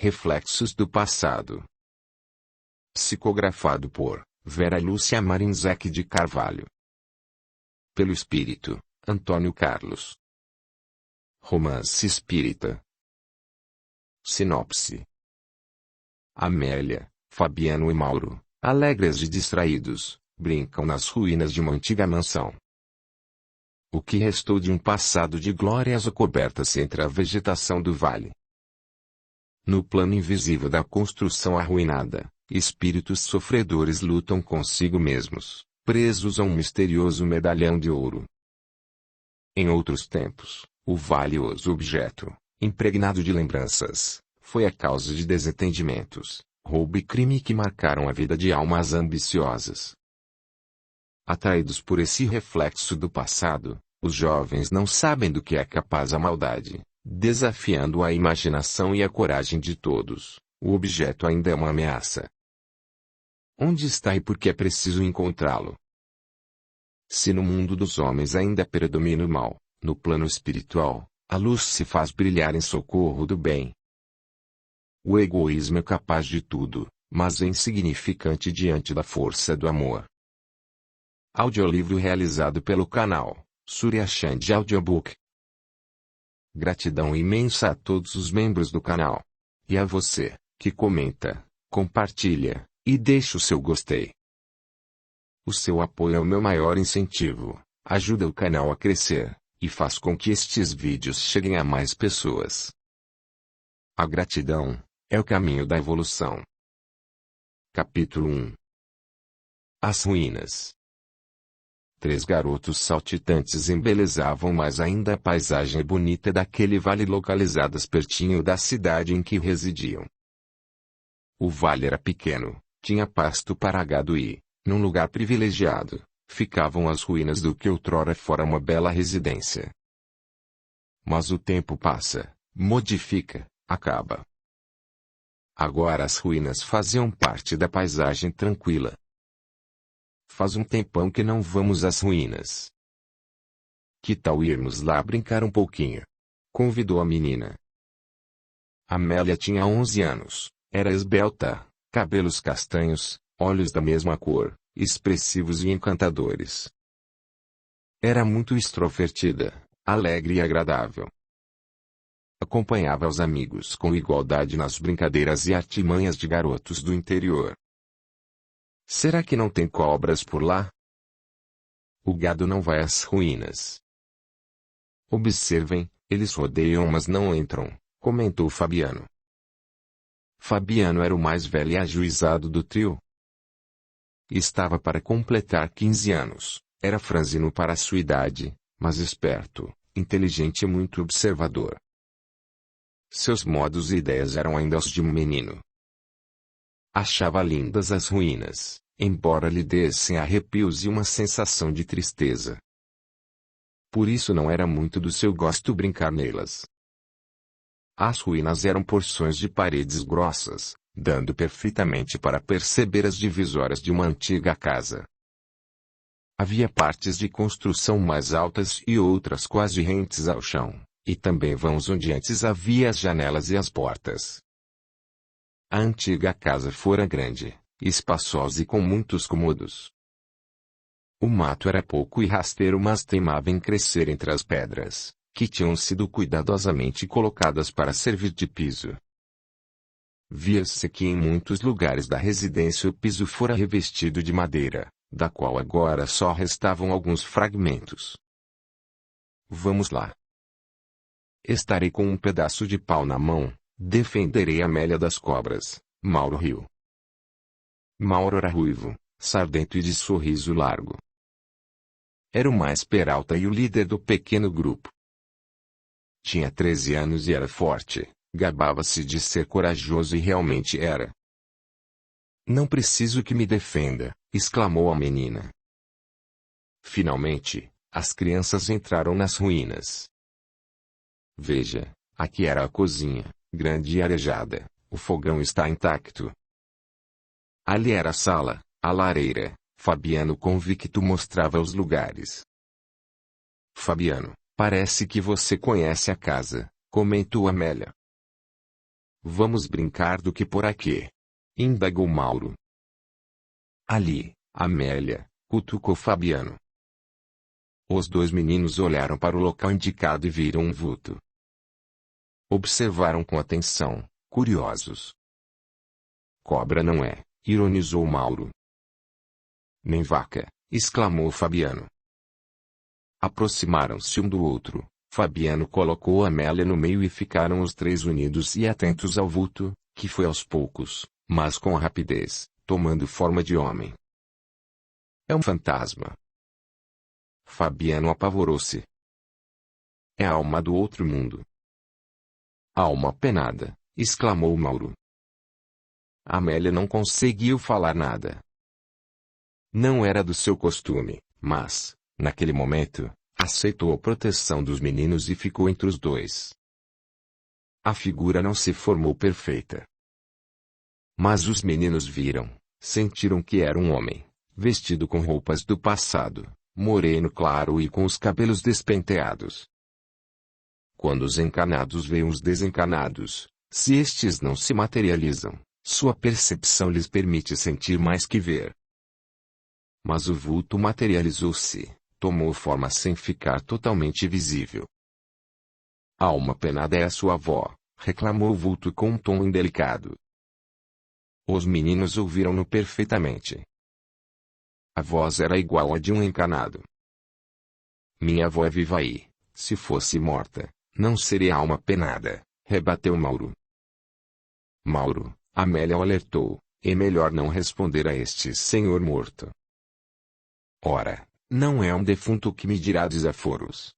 Reflexos do passado. Psicografado por Vera Lúcia Marinzec de Carvalho. Pelo espírito, Antônio Carlos. Romance espírita. Sinopse. Amélia, Fabiano e Mauro, alegres e distraídos, brincam nas ruínas de uma antiga mansão. O que restou de um passado de glórias cobertas entre a vegetação do vale. No plano invisível da construção arruinada, espíritos sofredores lutam consigo mesmos, presos a um misterioso medalhão de ouro. Em outros tempos, o valioso objeto, impregnado de lembranças, foi a causa de desentendimentos, roubo e crime que marcaram a vida de almas ambiciosas. Atraídos por esse reflexo do passado, os jovens não sabem do que é capaz a maldade, desafiando a imaginação e a coragem de todos. O objeto ainda é uma ameaça. Onde está e por que é preciso encontrá-lo? Se no mundo dos homens ainda predomina o mal, no plano espiritual, a luz se faz brilhar em socorro do bem. O egoísmo é capaz de tudo, mas é insignificante diante da força do amor. Audiolivro realizado pelo canal Surya Chand Audiobook. Gratidão imensa a todos os membros do canal. E a você, que comenta, compartilha, e deixa o seu gostei. O seu apoio é o meu maior incentivo, ajuda o canal a crescer, e faz com que estes vídeos cheguem a mais pessoas. A gratidão é o caminho da evolução. Capítulo 1. As ruínas. 3 garotos saltitantes embelezavam mais ainda a paisagem bonita daquele vale localizadas pertinho da cidade em que residiam. O vale era pequeno, tinha pasto para gado e, num lugar privilegiado, ficavam as ruínas do que outrora fora uma bela residência. Mas o tempo passa, modifica, acaba. Agora as ruínas faziam parte da paisagem tranquila. Faz um tempão que não vamos às ruínas. Que tal irmos lá brincar um pouquinho? Convidou a menina. Amélia tinha 11 anos, era esbelta, cabelos castanhos, olhos da mesma cor, expressivos e encantadores. Era muito extrovertida, alegre e agradável. Acompanhava os amigos com igualdade nas brincadeiras e artimanhas de garotos do interior. Será que não tem cobras por lá? O gado não vai às ruínas. Observem, eles rodeiam mas não entram, comentou Fabiano. Fabiano era o mais velho e ajuizado do trio. Estava para completar 15 anos, era franzino para a sua idade, mas esperto, inteligente e muito observador. Seus modos e ideias eram ainda os de um menino. Achava lindas as ruínas, embora lhe dessem arrepios e uma sensação de tristeza. Por isso não era muito do seu gosto brincar nelas. As ruínas eram porções de paredes grossas, dando perfeitamente para perceber as divisórias de uma antiga casa. Havia partes de construção mais altas e outras quase rentes ao chão, e também vãos onde antes havia as janelas e as portas. A antiga casa fora grande, espaçosa e com muitos cômodos. O mato era pouco e rasteiro, mas teimava em crescer entre as pedras, que tinham sido cuidadosamente colocadas para servir de piso. Via-se que em muitos lugares da residência o piso fora revestido de madeira, da qual agora só restavam alguns fragmentos. Vamos lá. Estarei com um pedaço de pau na mão. Defenderei Amélia das cobras, Mauro riu. Mauro era ruivo, sardento e de sorriso largo. Era o mais peralta e o líder do pequeno grupo. Tinha 13 anos e era forte, gabava-se de ser corajoso e realmente era. Não preciso que me defenda, exclamou a menina. Finalmente, as crianças entraram nas ruínas. Veja, aqui era a cozinha. Grande e arejada, o fogão está intacto. Ali era a sala, a lareira. Fabiano convicto mostrava os lugares. Fabiano, parece que você conhece a casa, comentou Amélia. Vamos brincar do que por aqui? Indagou Mauro. Ali, Amélia, cutucou Fabiano. Os dois meninos olharam para o local indicado e viram um vulto. Observaram com atenção, curiosos. Cobra não é, ironizou Mauro. Nem vaca, exclamou Fabiano. Aproximaram-se um do outro. Fabiano colocou Amélia no meio e ficaram os três unidos e atentos ao vulto, que foi aos poucos, mas com rapidez, tomando forma de homem. É um fantasma. Fabiano apavorou-se. É a alma do outro mundo. Alma penada, exclamou Mauro. Amélia não conseguiu falar nada. Não era do seu costume, mas, naquele momento, aceitou a proteção dos meninos e ficou entre os dois. A figura não se formou perfeita. Mas os meninos viram, sentiram que era um homem, vestido com roupas do passado, moreno claro e com os cabelos despenteados. Quando os encanados veem os desencanados, se estes não se materializam, sua percepção lhes permite sentir mais que ver. Mas o vulto materializou-se, tomou forma sem ficar totalmente visível. A alma penada é a sua avó, reclamou o vulto com um tom indelicado. Os meninos ouviram-no perfeitamente. A voz era igual à de um encanado. Minha avó é viva aí, se fosse morta, não seria alma penada, rebateu Mauro. Mauro, Amélia o alertou, é melhor não responder a este senhor morto. Ora, não é um defunto que me dirá desaforos.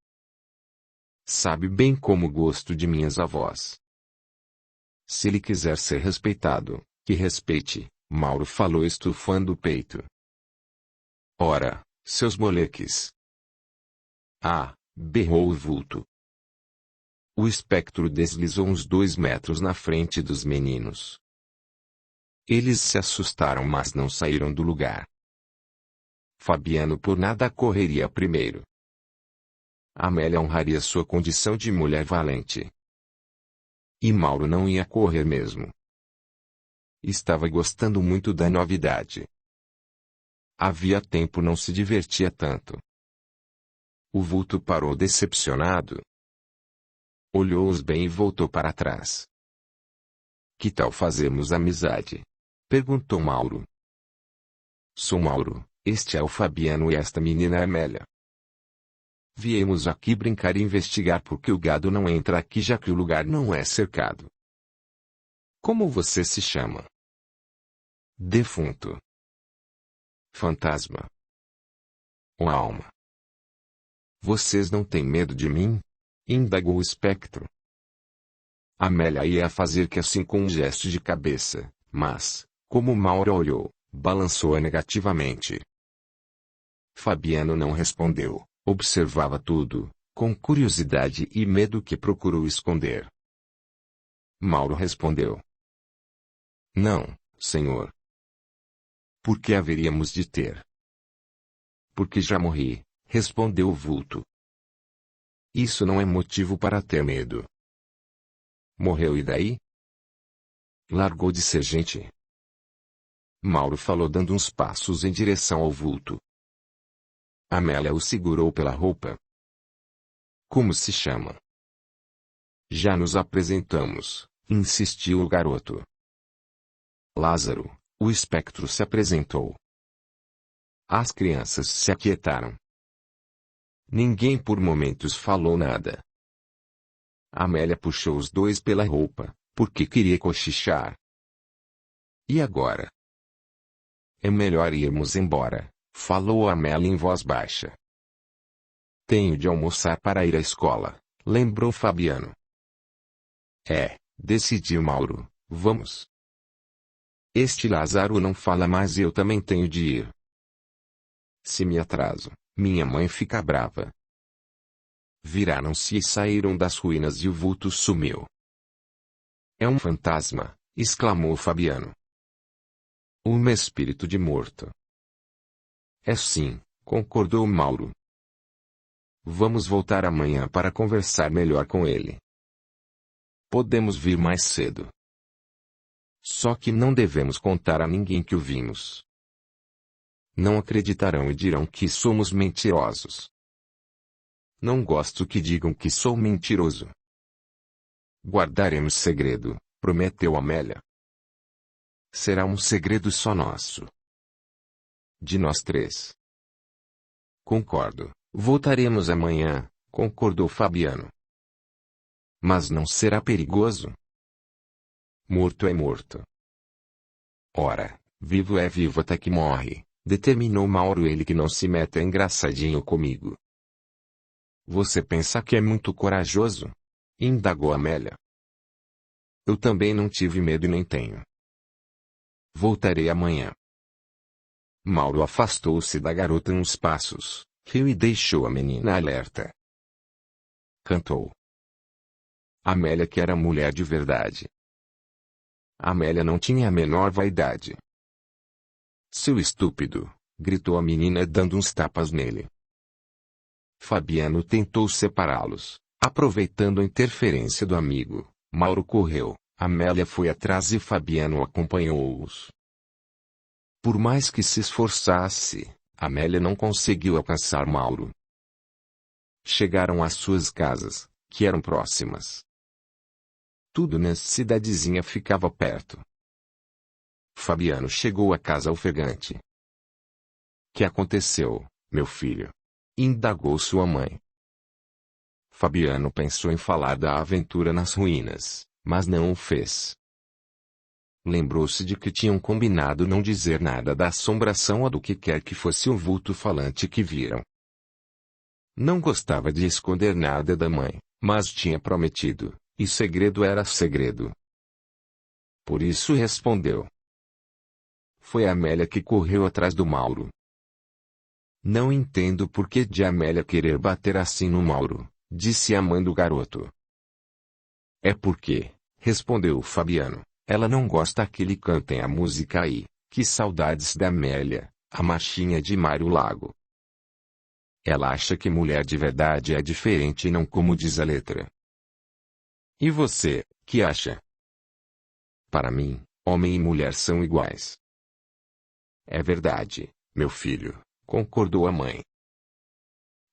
Sabe bem como gosto de minhas avós. Se ele quiser ser respeitado, que respeite, Mauro falou estufando o peito. Ora, seus moleques. Ah, berrou o vulto. O espectro deslizou uns 2 metros na frente dos meninos. Eles se assustaram, mas não saíram do lugar. Fabiano por nada correria primeiro. Amélia honraria sua condição de mulher valente. E Mauro não ia correr mesmo. Estava gostando muito da novidade. Havia tempo não se divertia tanto. O vulto parou decepcionado. Olhou-os bem e voltou para trás. Que tal fazermos amizade? Perguntou Mauro. Sou Mauro, este é o Fabiano e esta menina é Amélia. Viemos aqui brincar e investigar porque o gado não entra aqui já que o lugar não é cercado. Como você se chama? Defunto. Fantasma. Ou alma. Vocês não têm medo de mim? Indagou o espectro. Amélia ia fazer que assim com um gesto de cabeça, mas, como Mauro olhou, balançou negativamente. Fabiano não respondeu, observava tudo, com curiosidade e medo que procurou esconder. Mauro respondeu. Não, senhor. Por que haveríamos de ter? Porque já morri, respondeu o vulto. Isso não é motivo para ter medo. Morreu e daí? Largou de ser gente. Mauro falou dando uns passos em direção ao vulto. Amélia o segurou pela roupa. Como se chama? Já nos apresentamos, insistiu o garoto. Lázaro, o espectro se apresentou. As crianças se aquietaram. Ninguém por momentos falou nada. Amélia puxou os dois pela roupa, porque queria cochichar. E agora? É melhor irmos embora, falou Amélia em voz baixa. Tenho de almoçar para ir à escola, lembrou Fabiano. Decidiu Mauro, vamos. Este Lázaro não fala mais e eu também tenho de ir. Se me atraso, minha mãe fica brava. Viraram-se e saíram das ruínas e o vulto sumiu. É um fantasma, exclamou Fabiano. Um espírito de morto. É sim, concordou Mauro. Vamos voltar amanhã para conversar melhor com ele. Podemos vir mais cedo. Só que não devemos contar a ninguém que o vimos. Não acreditarão e dirão que somos mentirosos. Não gosto que digam que sou mentiroso. Guardaremos segredo, prometeu Amélia. Será um segredo só nosso. De nós três. Concordo, voltaremos amanhã, concordou Fabiano. Mas não será perigoso? Morto é morto. Ora, vivo é vivo até que morre, determinou Mauro, ele que não se meta engraçadinho comigo. Você pensa que é muito corajoso? Indagou Amélia. Eu também não tive medo e nem tenho. Voltarei amanhã. Mauro afastou-se da garota uns passos, riu e deixou a menina alerta. Cantou. Amélia que era mulher de verdade. Amélia não tinha a menor vaidade. Seu estúpido, gritou a menina dando uns tapas nele. Fabiano tentou separá-los, aproveitando a interferência do amigo. Mauro correu, Amélia foi atrás e Fabiano acompanhou-os. Por mais que se esforçasse, Amélia não conseguiu alcançar Mauro. Chegaram às suas casas, que eram próximas. Tudo nessa cidadezinha ficava perto. Fabiano chegou à casa ofegante. Que aconteceu, meu filho? Indagou sua mãe. Fabiano pensou em falar da aventura nas ruínas, mas não o fez. Lembrou-se de que tinham combinado não dizer nada da assombração ou do que quer que fosse o vulto falante que viram. Não gostava de esconder nada da mãe, mas tinha prometido, e segredo era segredo. Por isso respondeu. Foi Amélia que correu atrás do Mauro. Não entendo por que de Amélia querer bater assim no Mauro, disse a mãe do garoto. É porque, respondeu Fabiano, ela não gosta que lhe cantem a música aí, que saudades da Amélia, a marchinha de Mário Lago. Ela acha que mulher de verdade é diferente e não como diz a letra. E você, que acha? Para mim, homem e mulher são iguais. É verdade, meu filho, concordou a mãe.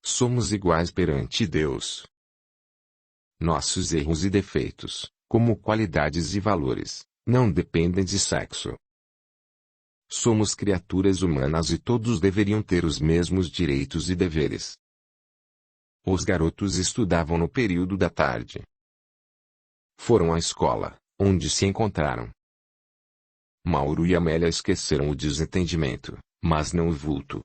Somos iguais perante Deus. Nossos erros e defeitos, como qualidades e valores, não dependem de sexo. Somos criaturas humanas e todos deveriam ter os mesmos direitos e deveres. Os garotos estudavam no período da tarde. Foram à escola, onde se encontraram. Mauro e Amélia esqueceram o desentendimento, mas não o vulto.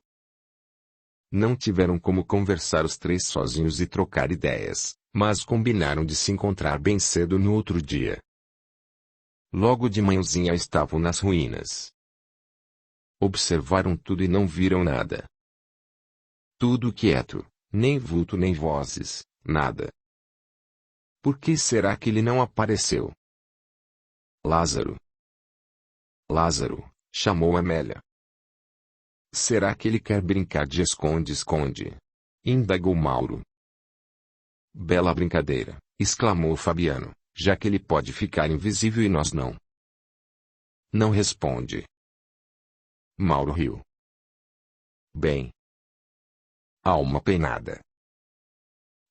Não tiveram como conversar os três sozinhos e trocar ideias, mas combinaram de se encontrar bem cedo no outro dia. Logo de manhãzinha estavam nas ruínas. Observaram tudo e não viram nada. Tudo quieto, nem vulto nem vozes, nada. Por que será que ele não apareceu? Lázaro. Lázaro, chamou Amélia. Será que ele quer brincar de esconde-esconde? Indagou Mauro. Bela brincadeira, exclamou Fabiano, já que ele pode ficar invisível e nós não. Não responde. Mauro riu. Bem. Alma penada.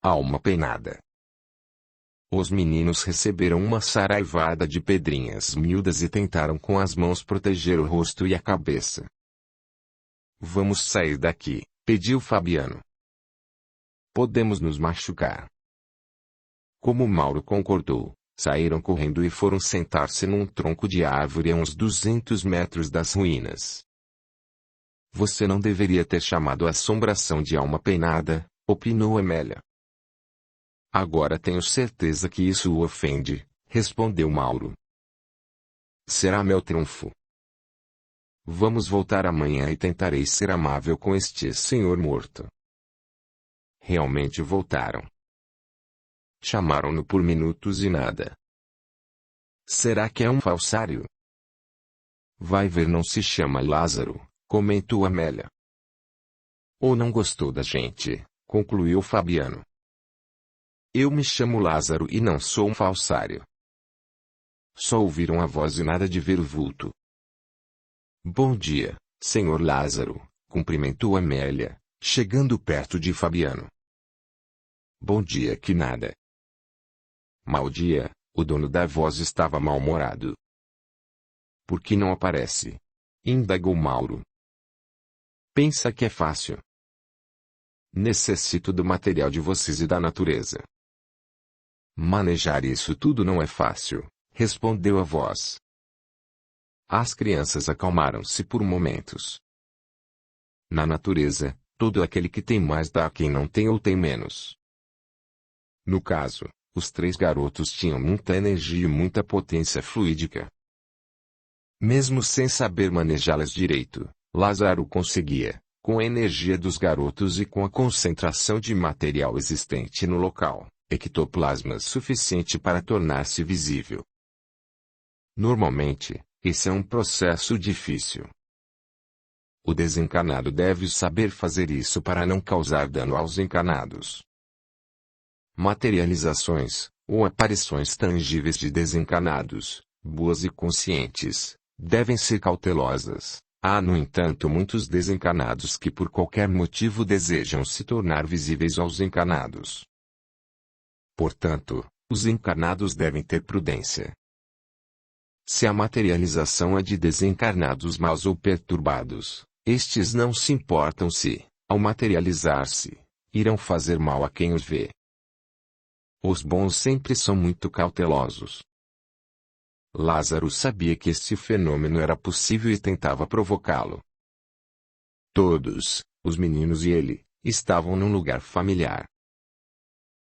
Alma penada. Os meninos receberam uma saraivada de pedrinhas miúdas e tentaram com as mãos proteger o rosto e a cabeça. Vamos sair daqui, pediu Fabiano. Podemos nos machucar. Como Mauro concordou, saíram correndo e foram sentar-se num tronco de árvore a uns 200 metros das ruínas. Você não deveria ter chamado a assombração de alma penada, opinou Amélia. Agora tenho certeza que isso o ofende, respondeu Mauro. Será meu triunfo. Vamos voltar amanhã e tentarei ser amável com este senhor morto. Realmente voltaram. Chamaram-no por minutos e nada. Será que é um falsário? Vai ver, não se chama Lázaro, comentou Amélia. Ou não gostou da gente, concluiu Fabiano. Eu me chamo Lázaro e não sou um falsário. Só ouviram a voz e nada de ver o vulto. Bom dia, senhor Lázaro, cumprimentou Amélia, chegando perto de Fabiano. Bom dia que nada. Mau dia, o dono da voz estava mal-humorado. Por que não aparece? Indagou Mauro. Pensa que é fácil. Necessito do material de vocês e da natureza. Manejar isso tudo não é fácil, respondeu a voz. As crianças acalmaram-se por momentos. Na natureza, todo aquele que tem mais dá a quem não tem ou tem menos. No caso, os três garotos tinham muita energia e muita potência fluídica. Mesmo sem saber manejá-las direito, Lázaro conseguia, com a energia dos garotos e com a concentração de material existente no local, ectoplasma suficiente para tornar-se visível. Normalmente, esse é um processo difícil. O desencarnado deve saber fazer isso para não causar dano aos encarnados. Materializações, ou aparições tangíveis de desencarnados, boas e conscientes, devem ser cautelosas. Há, no entanto, muitos desencarnados que por qualquer motivo desejam se tornar visíveis aos encarnados. Portanto, os encarnados devem ter prudência. Se a materialização é de desencarnados maus ou perturbados, estes não se importam se, ao materializar-se, irão fazer mal a quem os vê. Os bons sempre são muito cautelosos. Lázaro sabia que este fenômeno era possível e tentava provocá-lo. Todos, os meninos e ele, estavam num lugar familiar.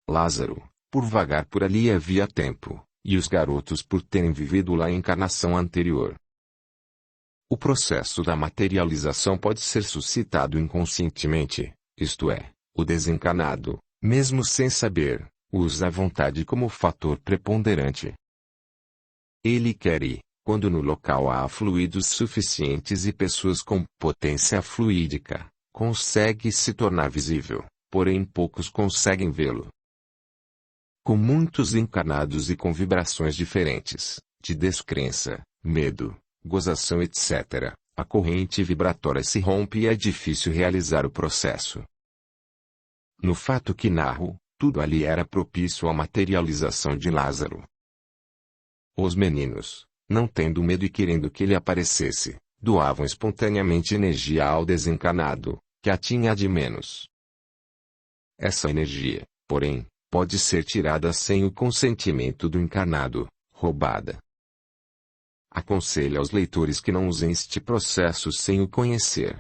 Lázaro, por vagar por ali havia tempo, e os garotos por terem vivido lá a encarnação anterior. O processo da materialização pode ser suscitado inconscientemente, isto é, o desencarnado, mesmo sem saber, usa a vontade como fator preponderante. Ele quer e, quando no local há fluidos suficientes e pessoas com potência fluídica, consegue se tornar visível, porém poucos conseguem vê-lo. Com muitos encarnados e com vibrações diferentes, de descrença, medo, gozação etc., a corrente vibratória se rompe e é difícil realizar o processo. No fato que narro, tudo ali era propício à materialização de Lázaro. Os meninos, não tendo medo e querendo que ele aparecesse, doavam espontaneamente energia ao desencarnado, que a tinha de menos. Essa energia, porém, pode ser tirada sem o consentimento do encarnado, roubada. Aconselho aos leitores que não usem este processo sem o conhecer.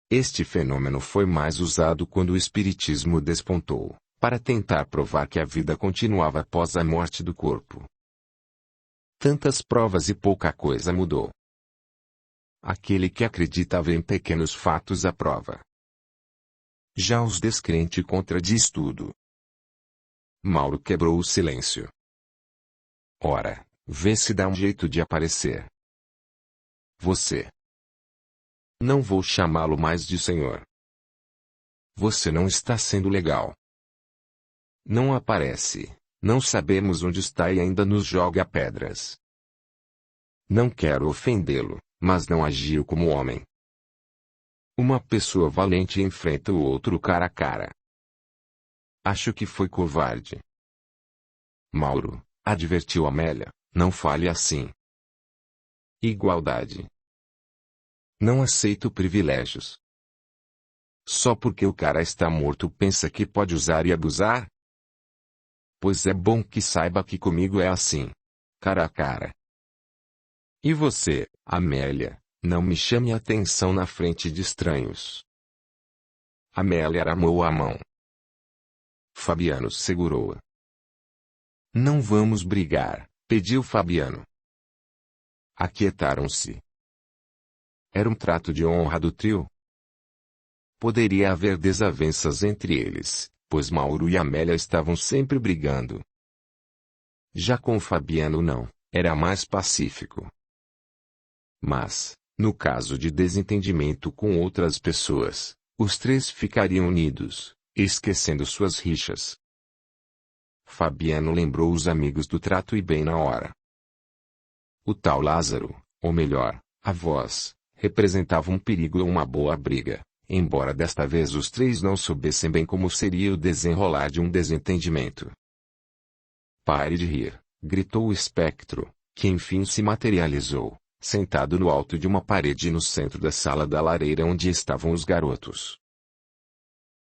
Este fenômeno foi mais usado quando o espiritismo despontou, para tentar provar que a vida continuava após a morte do corpo. Tantas provas e pouca coisa mudou. Aquele que acreditava em pequenos fatos aprova. Já os descrentes contradiz tudo. Mauro quebrou o silêncio. Ora, vê se dá um jeito de aparecer. Você. Não vou chamá-lo mais de senhor. Você não está sendo legal. Não aparece. Não sabemos onde está e ainda nos joga pedras. Não quero ofendê-lo, mas não agiu como homem. Uma pessoa valente enfrenta o outro cara a cara. Acho que foi covarde. Mauro, advertiu Amélia, não fale assim. Igualdade. Não aceito privilégios. Só porque o cara está morto pensa que pode usar e abusar? Pois é bom que saiba que comigo é assim. Cara a cara. E você, Amélia, não me chame a atenção na frente de estranhos. Amélia aramou a mão. Fabiano segurou-a. Não vamos brigar, pediu Fabiano. Aquietaram-se. Era um trato de honra do trio. Poderia haver desavenças entre eles, pois Mauro e Amélia estavam sempre brigando. Já com Fabiano não, era mais pacífico. Mas, no caso de desentendimento com outras pessoas, os três ficariam unidos, esquecendo suas rixas. Fabiano lembrou os amigos do trato e bem na hora. O tal Lázaro, ou melhor, a voz, representava um perigo ou uma boa briga, embora desta vez os três não soubessem bem como seria o desenrolar de um desentendimento. "Pare de rir", gritou o espectro, que enfim se materializou, sentado no alto de uma parede no centro da sala da lareira onde estavam os garotos.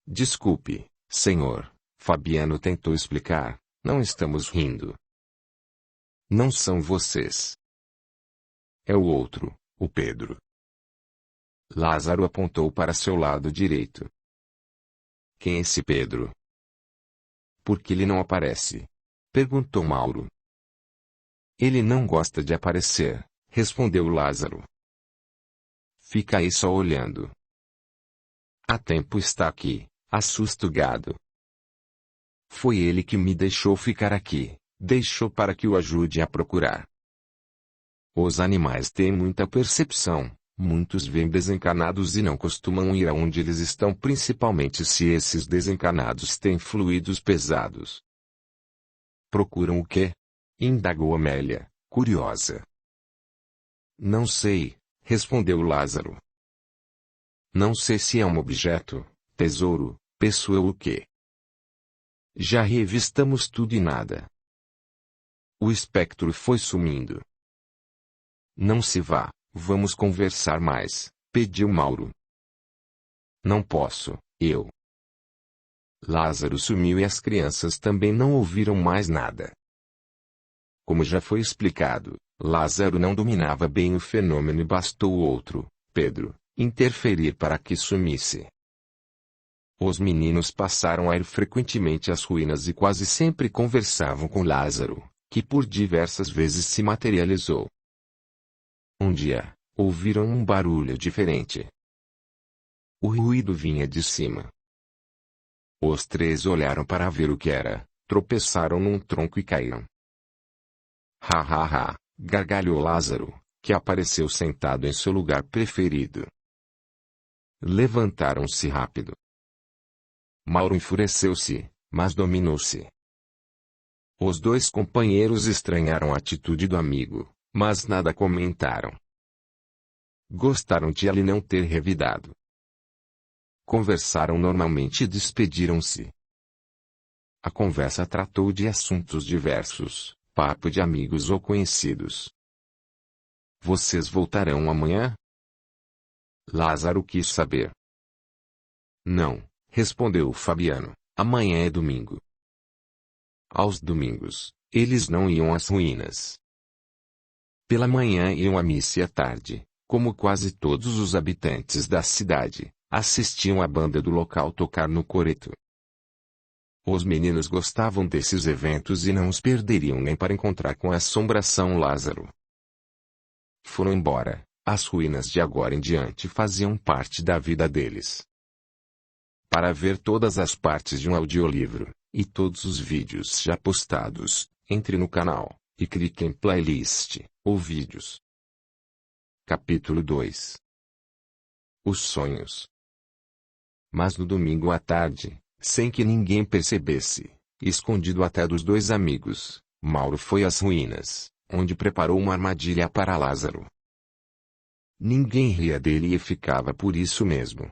"Desculpe, senhor", Fabiano tentou explicar, "não estamos rindo. Não são vocês. É o outro, o Pedro." Lázaro apontou para seu lado direito. "Quem é esse Pedro? Por que ele não aparece?" perguntou Mauro. "Ele não gosta de aparecer", respondeu Lázaro. "Fica aí só olhando. Há tempo está aqui, assusta o gado. Foi ele que me deixou ficar aqui, deixou para que o ajude a procurar. Os animais têm muita percepção, muitos vêm desencarnados e não costumam ir aonde eles estão, principalmente se esses desencarnados têm fluidos pesados." "Procuram o quê?" indagou Amélia, curiosa. "Não sei", respondeu Lázaro. "Não sei se é um objeto, tesouro, pessoa ou o quê. Já revistamos tudo e nada." O espectro foi sumindo. "Não se vá, vamos conversar mais", pediu Mauro. "Não posso, eu." Lázaro sumiu e as crianças também não ouviram mais nada. Como já foi explicado, Lázaro não dominava bem o fenômeno e bastou o outro, Pedro, interferir para que sumisse. Os meninos passaram a ir frequentemente às ruínas e quase sempre conversavam com Lázaro, que por diversas vezes se materializou. Um dia, ouviram um barulho diferente. O ruído vinha de cima. Os três olharam para ver o que era, tropeçaram num tronco e caíram. "Ha ha ha", gargalhou Lázaro, que apareceu sentado em seu lugar preferido. Levantaram-se rápido. Mauro enfureceu-se, mas dominou-se. Os dois companheiros estranharam a atitude do amigo, mas nada comentaram. Gostaram de ele não ter revidado. Conversaram normalmente e despediram-se. A conversa tratou de assuntos diversos, papo de amigos ou conhecidos. "Vocês voltarão amanhã?" Lázaro quis saber. "Não", respondeu Fabiano, "amanhã é domingo." Aos domingos, eles não iam às ruínas. Pela manhã iam à missa e à tarde, como quase todos os habitantes da cidade, assistiam a banda do local tocar no coreto. Os meninos gostavam desses eventos e não os perderiam nem para encontrar com a assombração Lázaro. Foram embora, as ruínas de agora em diante faziam parte da vida deles. Para ver todas as partes de um audiolivro, e todos os vídeos já postados, entre no canal, e clique em playlist, ou vídeos. Capítulo 2. Os sonhos. Mas no domingo à tarde, sem que ninguém percebesse, escondido até dos dois amigos, Mauro foi às ruínas, onde preparou uma armadilha para Lázaro. Ninguém ria dele e ficava por isso mesmo.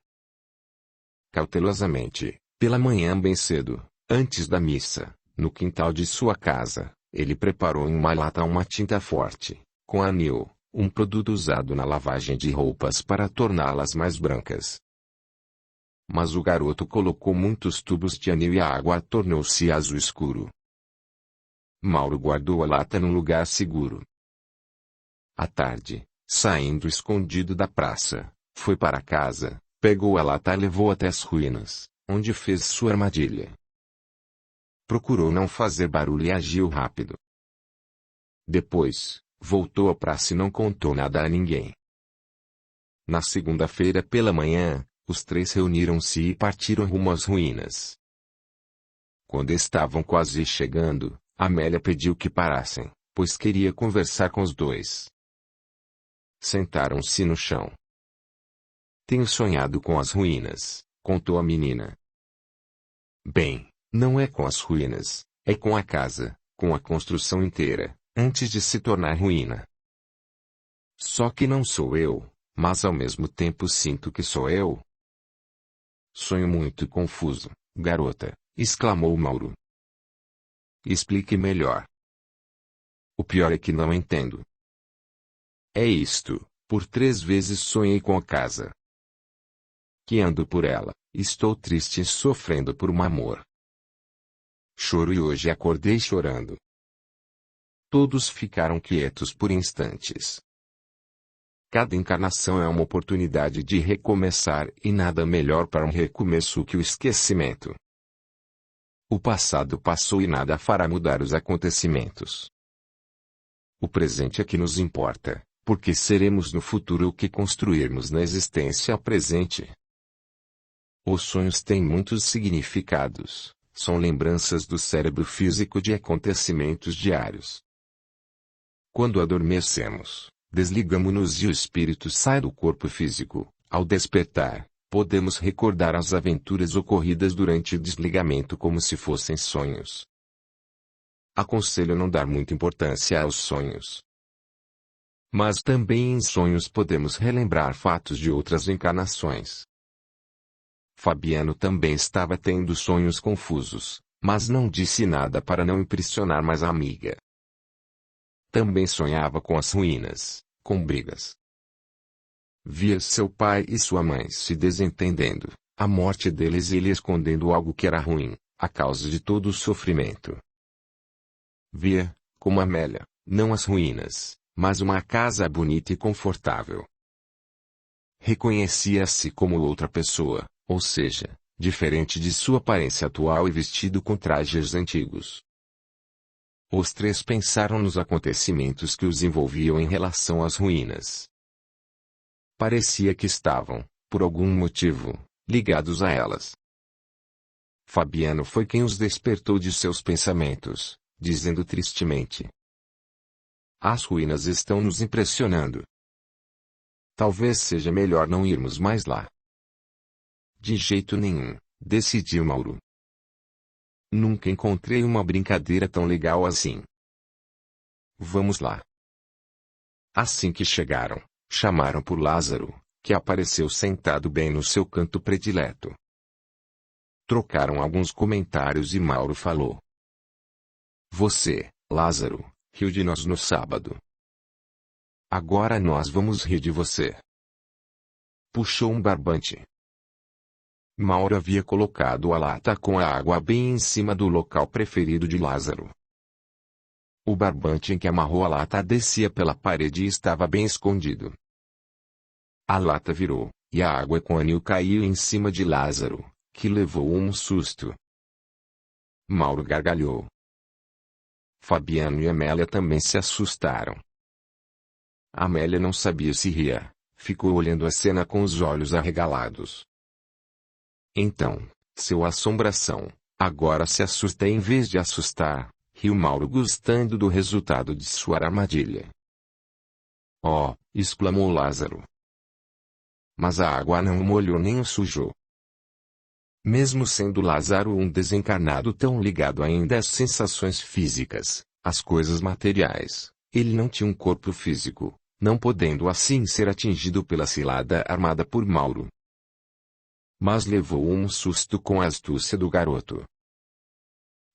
Cautelosamente, pela manhã bem cedo, antes da missa, no quintal de sua casa, ele preparou em uma lata uma tinta forte, com anil, um produto usado na lavagem de roupas para torná-las mais brancas. Mas o garoto colocou muitos tubos de anil e a água tornou-se azul escuro. Mauro guardou a lata num lugar seguro. À tarde, saindo escondido da praça, foi para casa, pegou a lata e levou até as ruínas, onde fez sua armadilha. Procurou não fazer barulho e agiu rápido. Depois, voltou à praça e não contou nada a ninguém. Na segunda-feira pela manhã, os três reuniram-se e partiram rumo às ruínas. Quando estavam quase chegando, Amélia pediu que parassem, pois queria conversar com os dois. Sentaram-se no chão. "Tenho sonhado com as ruínas", contou a menina. "Bem, não é com as ruínas, é com a casa, com a construção inteira, antes de se tornar ruína." Só que não sou eu, mas ao mesmo tempo sinto que sou eu. Sonho muito confuso, garota, exclamou Mauro. Explique melhor. O pior é que não entendo. É isto, por 3 vezes sonhei com a casa. Que ando por ela, estou triste e sofrendo por um amor. Choro e hoje acordei chorando. Todos ficaram quietos por instantes. Cada encarnação é uma oportunidade de recomeçar e nada melhor para um recomeço que o esquecimento. O passado passou e nada fará mudar os acontecimentos. O presente é que nos importa, porque seremos no futuro o que construirmos na existência presente. Os sonhos têm muitos significados, são lembranças do cérebro físico de acontecimentos diários. Quando adormecemos, desligamos-nos e o espírito sai do corpo físico. Ao despertar, podemos recordar as aventuras ocorridas durante o desligamento como se fossem sonhos. Aconselho não dar muita importância aos sonhos. Mas também em sonhos podemos relembrar fatos de outras encarnações. Fabiano também estava tendo sonhos confusos, mas não disse nada para não impressionar mais a amiga. Também sonhava com as ruínas, com brigas. Via seu pai e sua mãe se desentendendo, a morte deles e ele escondendo algo que era ruim, a causa de todo o sofrimento. Via, como Amélia, não as ruínas, mas uma casa bonita e confortável. Reconhecia-se como outra pessoa, ou seja, diferente de sua aparência atual e vestido com trajes antigos. Os 3 pensaram nos acontecimentos que os envolviam em relação às ruínas. Parecia que estavam, por algum motivo, ligados a elas. Fabiano foi quem os despertou de seus pensamentos, dizendo tristemente: as ruínas estão nos impressionando. Talvez seja melhor não irmos mais lá. De jeito nenhum, decidiu Mauro. Nunca encontrei uma brincadeira tão legal assim. Vamos lá. Assim que chegaram, chamaram por Lázaro, que apareceu sentado bem no seu canto predileto. Trocaram alguns comentários e Mauro falou: você, Lázaro, riu de nós no sábado. Agora nós vamos rir de você. Puxou um barbante. Mauro havia colocado a lata com a água bem em cima do local preferido de Lázaro. O barbante em que amarrou a lata descia pela parede e estava bem escondido. A lata virou, e a água com anil caiu em cima de Lázaro, que levou um susto. Mauro gargalhou. Fabiano e Amélia também se assustaram. Amélia não sabia se ria, ficou olhando a cena com os olhos arregalados. Então, seu assombração, agora se assusta em vez de assustar, riu Mauro gostando do resultado de sua armadilha. Oh, exclamou Lázaro. Mas a água não o molhou nem o sujou. Mesmo sendo Lázaro um desencarnado tão ligado ainda às sensações físicas, às coisas materiais, ele não tinha um corpo físico, não podendo assim ser atingido pela cilada armada por Mauro. Mas levou um susto com a astúcia do garoto.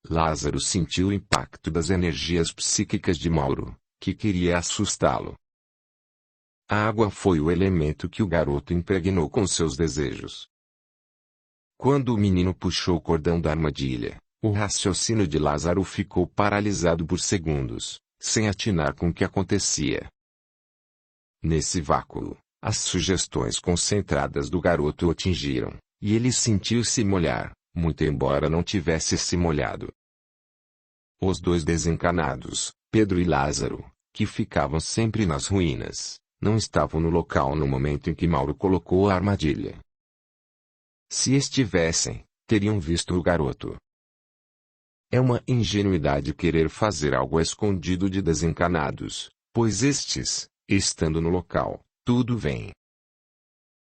Lázaro sentiu o impacto das energias psíquicas de Mauro, que queria assustá-lo. A água foi o elemento que o garoto impregnou com seus desejos. Quando o menino puxou o cordão da armadilha, o raciocínio de Lázaro ficou paralisado por segundos, sem atinar com o que acontecia. Nesse vácuo, as sugestões concentradas do garoto o atingiram, e ele sentiu-se molhar, muito embora não tivesse se molhado. Os 2 desencanados, Pedro e Lázaro, que ficavam sempre nas ruínas, não estavam no local no momento em que Mauro colocou a armadilha. Se estivessem, teriam visto o garoto. É uma ingenuidade querer fazer algo escondido de desencanados, pois estes, estando no local, tudo vem.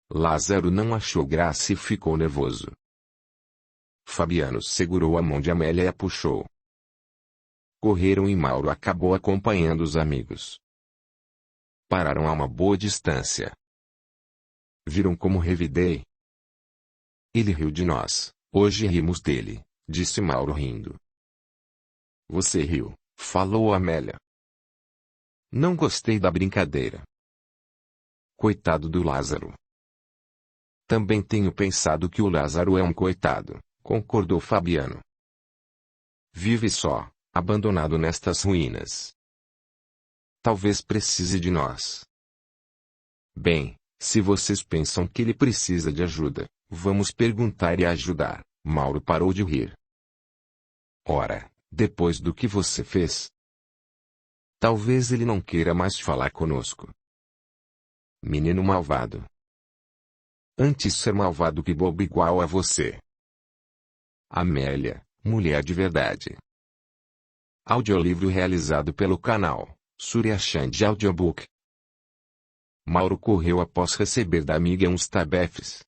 Lázaro não achou graça e ficou nervoso. Fabiano segurou a mão de Amélia e a puxou. Correram e Mauro acabou acompanhando os amigos. Pararam a uma boa distância. Viram como revidei? Ele riu de nós. Hoje rimos dele, disse Mauro rindo. Você riu, falou Amélia. Não gostei da brincadeira. Coitado do Lázaro. Também tenho pensado que o Lázaro é um coitado, concordou Fabiano. Vive só, abandonado nestas ruínas. Talvez precise de nós. Bem, se vocês pensam que ele precisa de ajuda, vamos perguntar e ajudar. Mauro parou de rir. Ora, depois do que você fez, talvez ele não queira mais falar conosco. Menino malvado. Antes ser malvado que bobo igual a você. Amélia, mulher de verdade. Audiolivro realizado pelo canal Surya Chand Audiobook. Mauro correu após receber da amiga uns tabefes.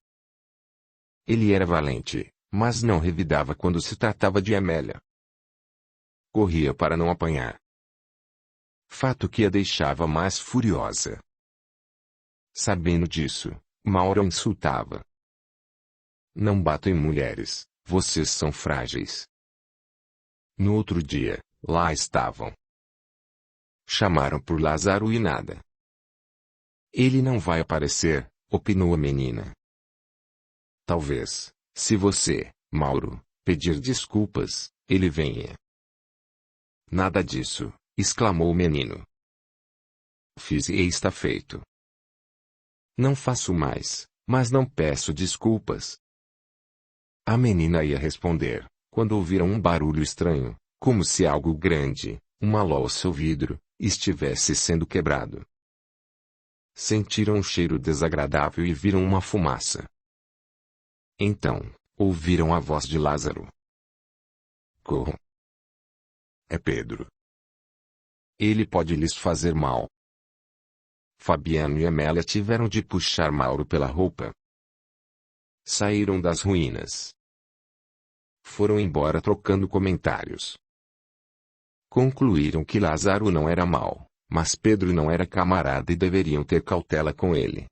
Ele era valente, mas não revidava quando se tratava de Amélia. Corria para não apanhar. Fato que a deixava mais furiosa. Sabendo disso, Mauro insultava. Não bato em mulheres, vocês são frágeis. No outro dia, lá estavam. Chamaram por Lázaro e nada. Ele não vai aparecer, opinou a menina. Talvez, se você, Mauro, pedir desculpas, ele venha. Nada disso, exclamou o menino. Fiz e está feito. Não faço mais, mas não peço desculpas. A menina ia responder, quando ouviram um barulho estranho, como se algo grande, uma louça ou vidro, estivesse sendo quebrado. Sentiram um cheiro desagradável e viram uma fumaça. Então, ouviram a voz de Lázaro. Corram. É Pedro. Ele pode lhes fazer mal. Fabiano e Amélia tiveram de puxar Mauro pela roupa. Saíram das ruínas. Foram embora trocando comentários. Concluíram que Lázaro não era mau, mas Pedro não era camarada e deveriam ter cautela com ele.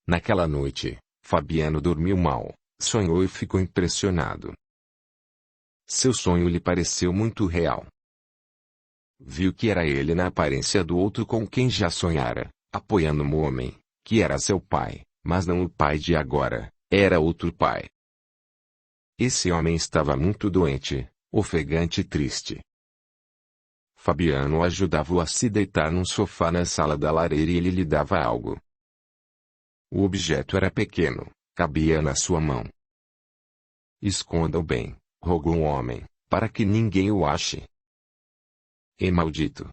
Naquela noite, Fabiano dormiu mal, sonhou e ficou impressionado. Seu sonho lhe pareceu muito real. Viu que era ele na aparência do outro com quem já sonhara, apoiando um homem, que era seu pai, mas não o pai de agora, era outro pai. Esse homem estava muito doente, ofegante e triste. Fabiano ajudava-o a se deitar num sofá na sala da lareira e ele lhe dava algo. O objeto era pequeno, cabia na sua mão. Esconda-o bem, rogou o homem, para que ninguém o ache. E maldito!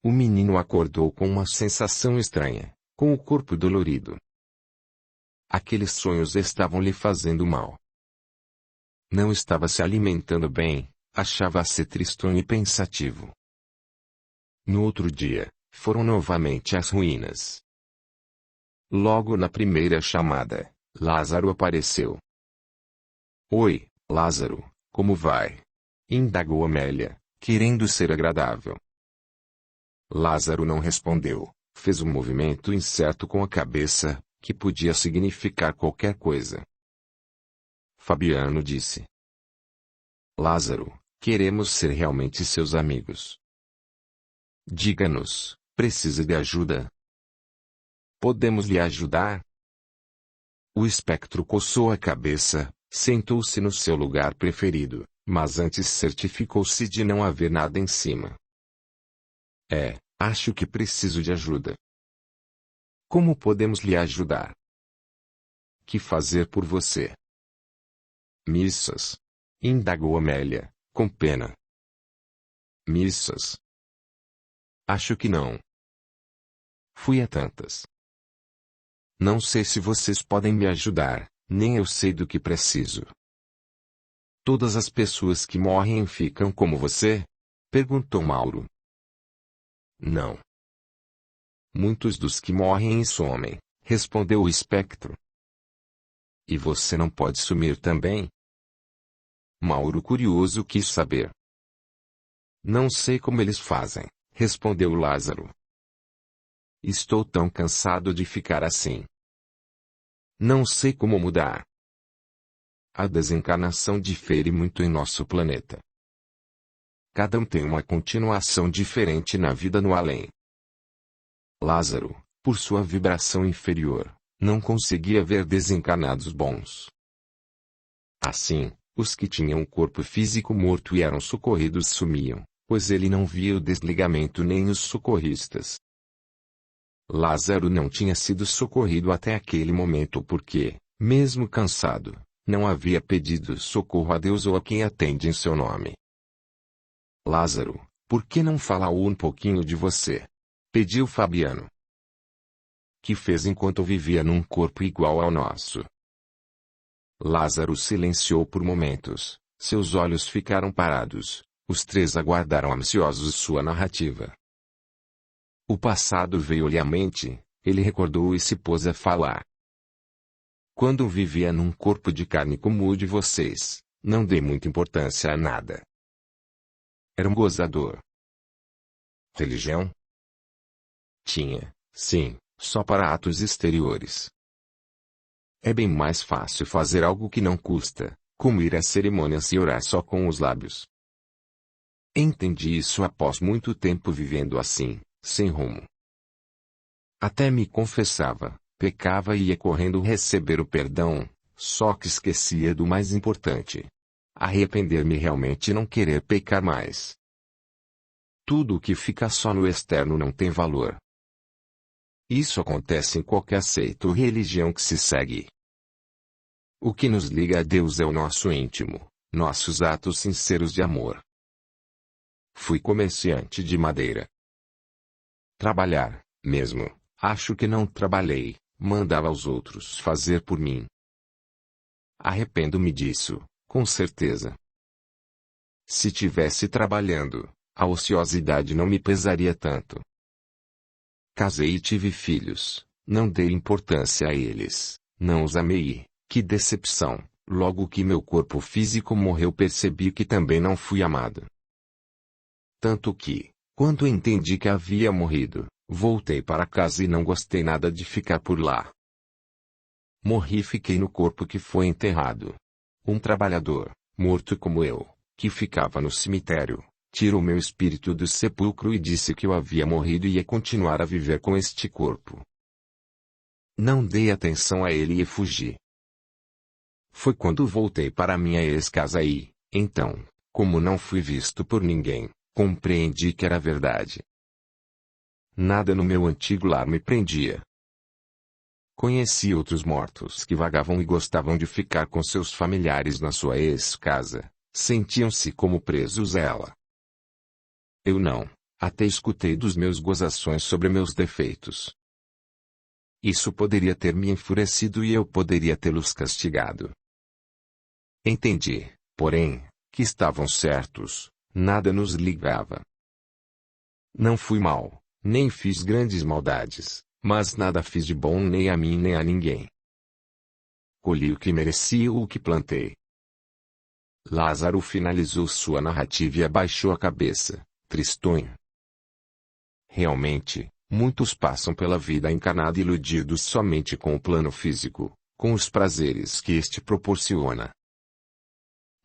O menino acordou com uma sensação estranha, com o corpo dolorido. Aqueles sonhos estavam lhe fazendo mal. Não estava se alimentando bem, achava-se tristonho e pensativo. No outro dia, foram novamente às ruínas. Logo na primeira chamada, Lázaro apareceu. Oi, Lázaro, como vai? Indagou Amélia, querendo ser agradável. Lázaro não respondeu, fez um movimento incerto com a cabeça, que podia significar qualquer coisa. Fabiano disse. Lázaro, queremos ser realmente seus amigos. Diga-nos, precisa de ajuda? Podemos lhe ajudar? O espectro coçou a cabeça, sentou-se no seu lugar preferido, mas antes certificou-se de não haver nada em cima. Acho que preciso de ajuda. Como podemos lhe ajudar? Que fazer por você? Missas? Indagou Amélia, com pena. Missas? Acho que não. Fui a tantas. Não sei se vocês podem me ajudar, nem eu sei do que preciso. Todas as pessoas que morrem ficam como você? Perguntou Mauro. Não. Muitos dos que morrem somem, respondeu o espectro. E você não pode sumir também? Mauro curioso quis saber. Não sei como eles fazem, respondeu Lázaro. Estou tão cansado de ficar assim. Não sei como mudar. A desencarnação difere muito em nosso planeta. Cada um tem uma continuação diferente na vida no além. Lázaro, por sua vibração inferior, não conseguia ver desencarnados bons. Assim, os que tinham um corpo físico morto e eram socorridos sumiam, pois ele não via o desligamento nem os socorristas. Lázaro não tinha sido socorrido até aquele momento porque, mesmo cansado, não havia pedido socorro a Deus ou a quem atende em seu nome. Lázaro, por que não fala um pouquinho de você? Pediu Fabiano. Que fez enquanto vivia num corpo igual ao nosso. Lázaro silenciou por momentos, seus olhos ficaram parados, os três aguardaram ansiosos sua narrativa. O passado veio-lhe à mente, ele recordou e se pôs a falar. Quando vivia num corpo de carne como o de vocês, não dei muita importância a nada. Era um gozador. Religião? Tinha, sim, só para atos exteriores. É bem mais fácil fazer algo que não custa, como ir às cerimônias e orar só com os lábios. Entendi isso após muito tempo vivendo assim, sem rumo. Até me confessava, pecava e ia correndo receber o perdão, só que esquecia do mais importante. Arrepender-me realmente e não querer pecar mais. Tudo o que fica só no externo não tem valor. Isso acontece em qualquer seita ou religião que se segue. O que nos liga a Deus é o nosso íntimo, nossos atos sinceros de amor. Fui comerciante de madeira. Trabalhar, mesmo, acho que não trabalhei, mandava aos outros fazer por mim. Arrependo-me disso, com certeza. Se tivesse trabalhando, a ociosidade não me pesaria tanto. Casei e tive filhos, não dei importância a eles, não os amei. Que decepção, logo que meu corpo físico morreu percebi que também não fui amado. Tanto que, quando entendi que havia morrido, voltei para casa e não gostei nada de ficar por lá. Morri e fiquei no corpo que foi enterrado. Um trabalhador, morto como eu, que ficava no cemitério, tirou meu espírito do sepulcro e disse que eu havia morrido e ia continuar a viver com este corpo. Não dei atenção a ele e fugi. Foi quando voltei para minha ex-casa e, então, como não fui visto por ninguém, compreendi que era verdade. Nada no meu antigo lar me prendia. Conheci outros mortos que vagavam e gostavam de ficar com seus familiares na sua ex-casa, sentiam-se como presos a ela. Eu não, até escutei dos meus gozações sobre meus defeitos. Isso poderia ter me enfurecido e eu poderia tê-los castigado. Entendi, porém, que estavam certos, nada nos ligava. Não fui mau, nem fiz grandes maldades, mas nada fiz de bom nem a mim nem a ninguém. Colhi o que mereci e o que plantei. Lázaro finalizou sua narrativa e abaixou a cabeça, tristonho. Realmente, muitos passam pela vida encarnada iludidos somente com o plano físico, com os prazeres que este proporciona.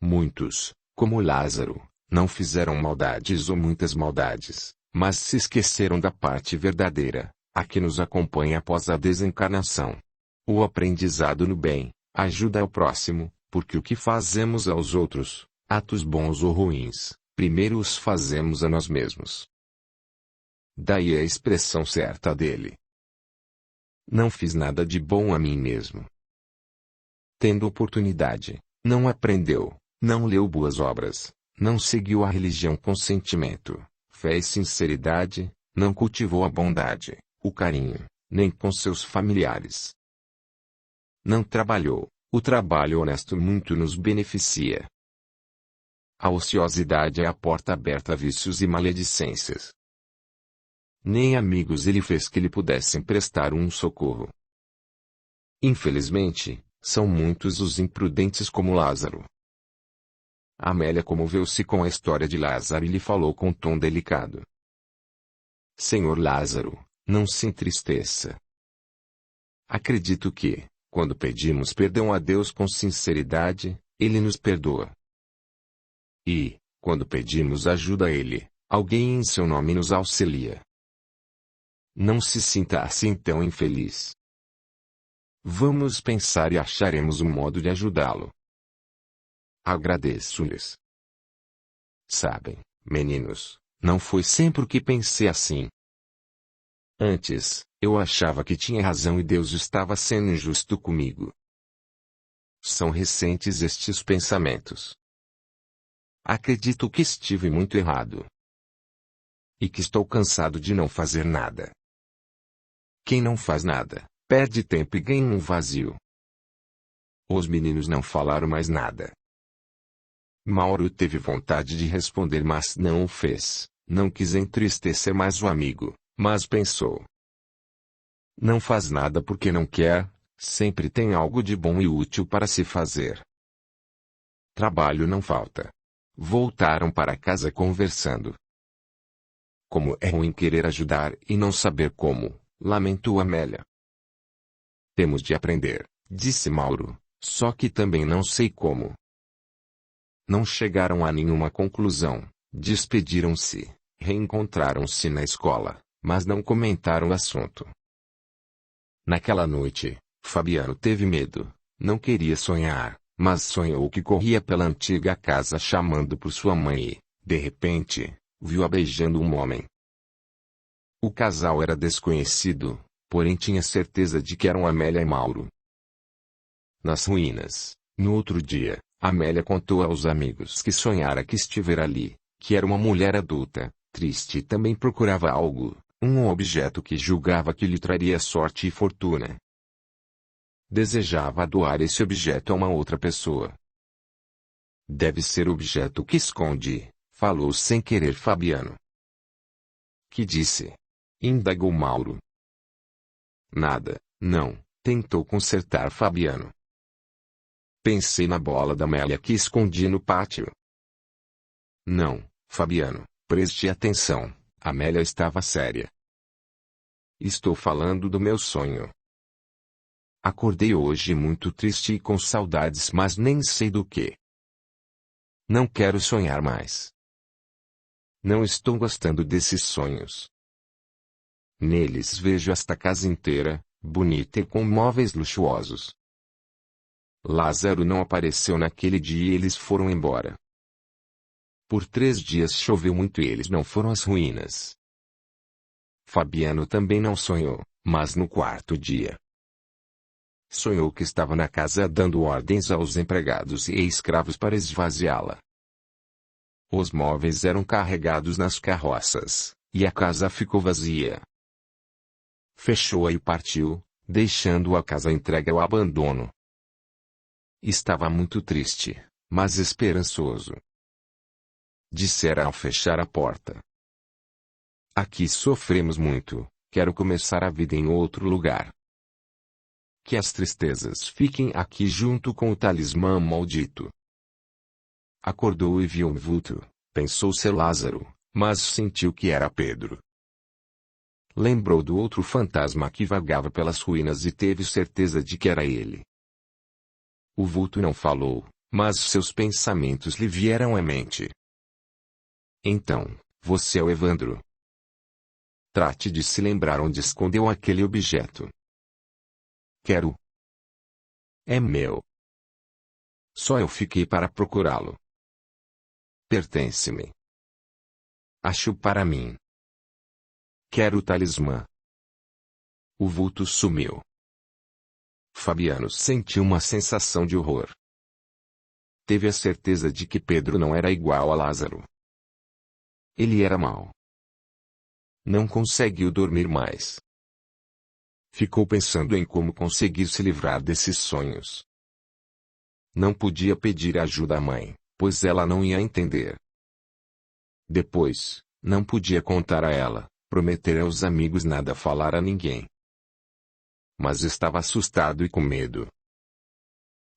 Muitos, como Lázaro, não fizeram maldades ou muitas maldades, mas se esqueceram da parte verdadeira, a que nos acompanha após a desencarnação. O aprendizado no bem, ajuda ao próximo, porque o que fazemos aos outros, atos bons ou ruins, primeiro os fazemos a nós mesmos. Daí a expressão certa dele. Não fiz nada de bom a mim mesmo. Tendo oportunidade, não aprendeu, não leu boas obras, não seguiu a religião com sentimento, fé e sinceridade, não cultivou a bondade, o carinho, nem com seus familiares. Não trabalhou, o trabalho honesto muito nos beneficia. A ociosidade é a porta aberta a vícios e maledicências. Nem amigos ele fez que lhe pudessem prestar um socorro. Infelizmente, são muitos os imprudentes como Lázaro. Amélia comoveu-se com a história de Lázaro e lhe falou com tom delicado. Senhor Lázaro, Não se entristeça. Acredito que, quando pedimos perdão a Deus com sinceridade, Ele nos perdoa. E, quando pedimos ajuda a Ele, alguém em seu nome nos auxilia. Não se sinta assim tão infeliz. Vamos pensar e acharemos um modo de ajudá-lo. Agradeço-lhes. Sabem, meninos, não foi sempre o que pensei assim. Antes, eu achava que tinha razão e Deus estava sendo injusto comigo. São recentes estes pensamentos. Acredito que estive muito errado. E que estou cansado de não fazer nada. Quem não faz nada, perde tempo e ganha um vazio. Os meninos não falaram mais nada. Mauro teve vontade de responder, mas não o fez. Não quis entristecer mais o amigo, mas pensou. Não faz nada porque não quer, sempre tem algo de bom e útil para se fazer. Trabalho não falta. Voltaram para casa conversando. Como é ruim querer ajudar e não saber como, lamentou Amélia. Temos de aprender, disse Mauro, só que também não sei como. Não chegaram a nenhuma conclusão, despediram-se, reencontraram-se na escola, mas não comentaram o assunto. Naquela noite, Fabiano teve medo, não queria sonhar, mas sonhou que corria pela antiga casa chamando por sua mãe e, de repente, viu-a beijando um homem. O casal era desconhecido, porém tinha certeza de que eram Amélia e Mauro. Nas ruínas, no outro dia, Amélia contou aos amigos que sonhara que estivera ali, que era uma mulher adulta, triste e também procurava algo, um objeto que julgava que lhe traria sorte e fortuna. Desejava doar esse objeto a uma outra pessoa. Deve ser o objeto que esconde, falou sem querer Fabiano. Que disse? Indagou Mauro. Nada, não, tentou consertar Fabiano. Pensei na bola da Amélia que escondi no pátio. Não, Fabiano, preste atenção, Amélia estava séria. Estou falando do meu sonho. Acordei hoje muito triste e com saudades, mas nem sei do que. Não quero sonhar mais. Não estou gostando desses sonhos. Neles vejo esta casa inteira, bonita e com móveis luxuosos. Lázaro não apareceu naquele dia e eles foram embora. Por 3 dias choveu muito e eles não foram às ruínas. Fabiano também não sonhou, mas no 4º dia. Sonhou que estava na casa dando ordens aos empregados e escravos para esvaziá-la. Os móveis eram carregados nas carroças, e a casa ficou vazia. Fechou-a e partiu, deixando a casa entregue ao abandono. Estava muito triste, mas esperançoso. Dissera ao fechar a porta. Aqui sofremos muito, quero começar a vida em outro lugar. Que as tristezas fiquem aqui junto com o talismã maldito. Acordou e viu um vulto, pensou ser Lázaro, mas sentiu que era Pedro. Lembrou do outro fantasma que vagava pelas ruínas e teve certeza de que era ele. O vulto não falou, mas seus pensamentos lhe vieram à mente. Então, você é o Evandro. Trate de se lembrar onde escondeu aquele objeto. Quero. É meu. Só eu fiquei para procurá-lo. Pertence-me. Acho para mim. Quero o talismã. O vulto sumiu. Fabiano sentiu uma sensação de horror. Teve a certeza de que Pedro não era igual a Lázaro. Ele era mau. Não conseguiu dormir mais. Ficou pensando em como conseguir se livrar desses sonhos. Não podia pedir ajuda à mãe, pois ela não ia entender. Depois, não podia contar a ela, prometer aos amigos nada falar a ninguém. Mas estava assustado e com medo.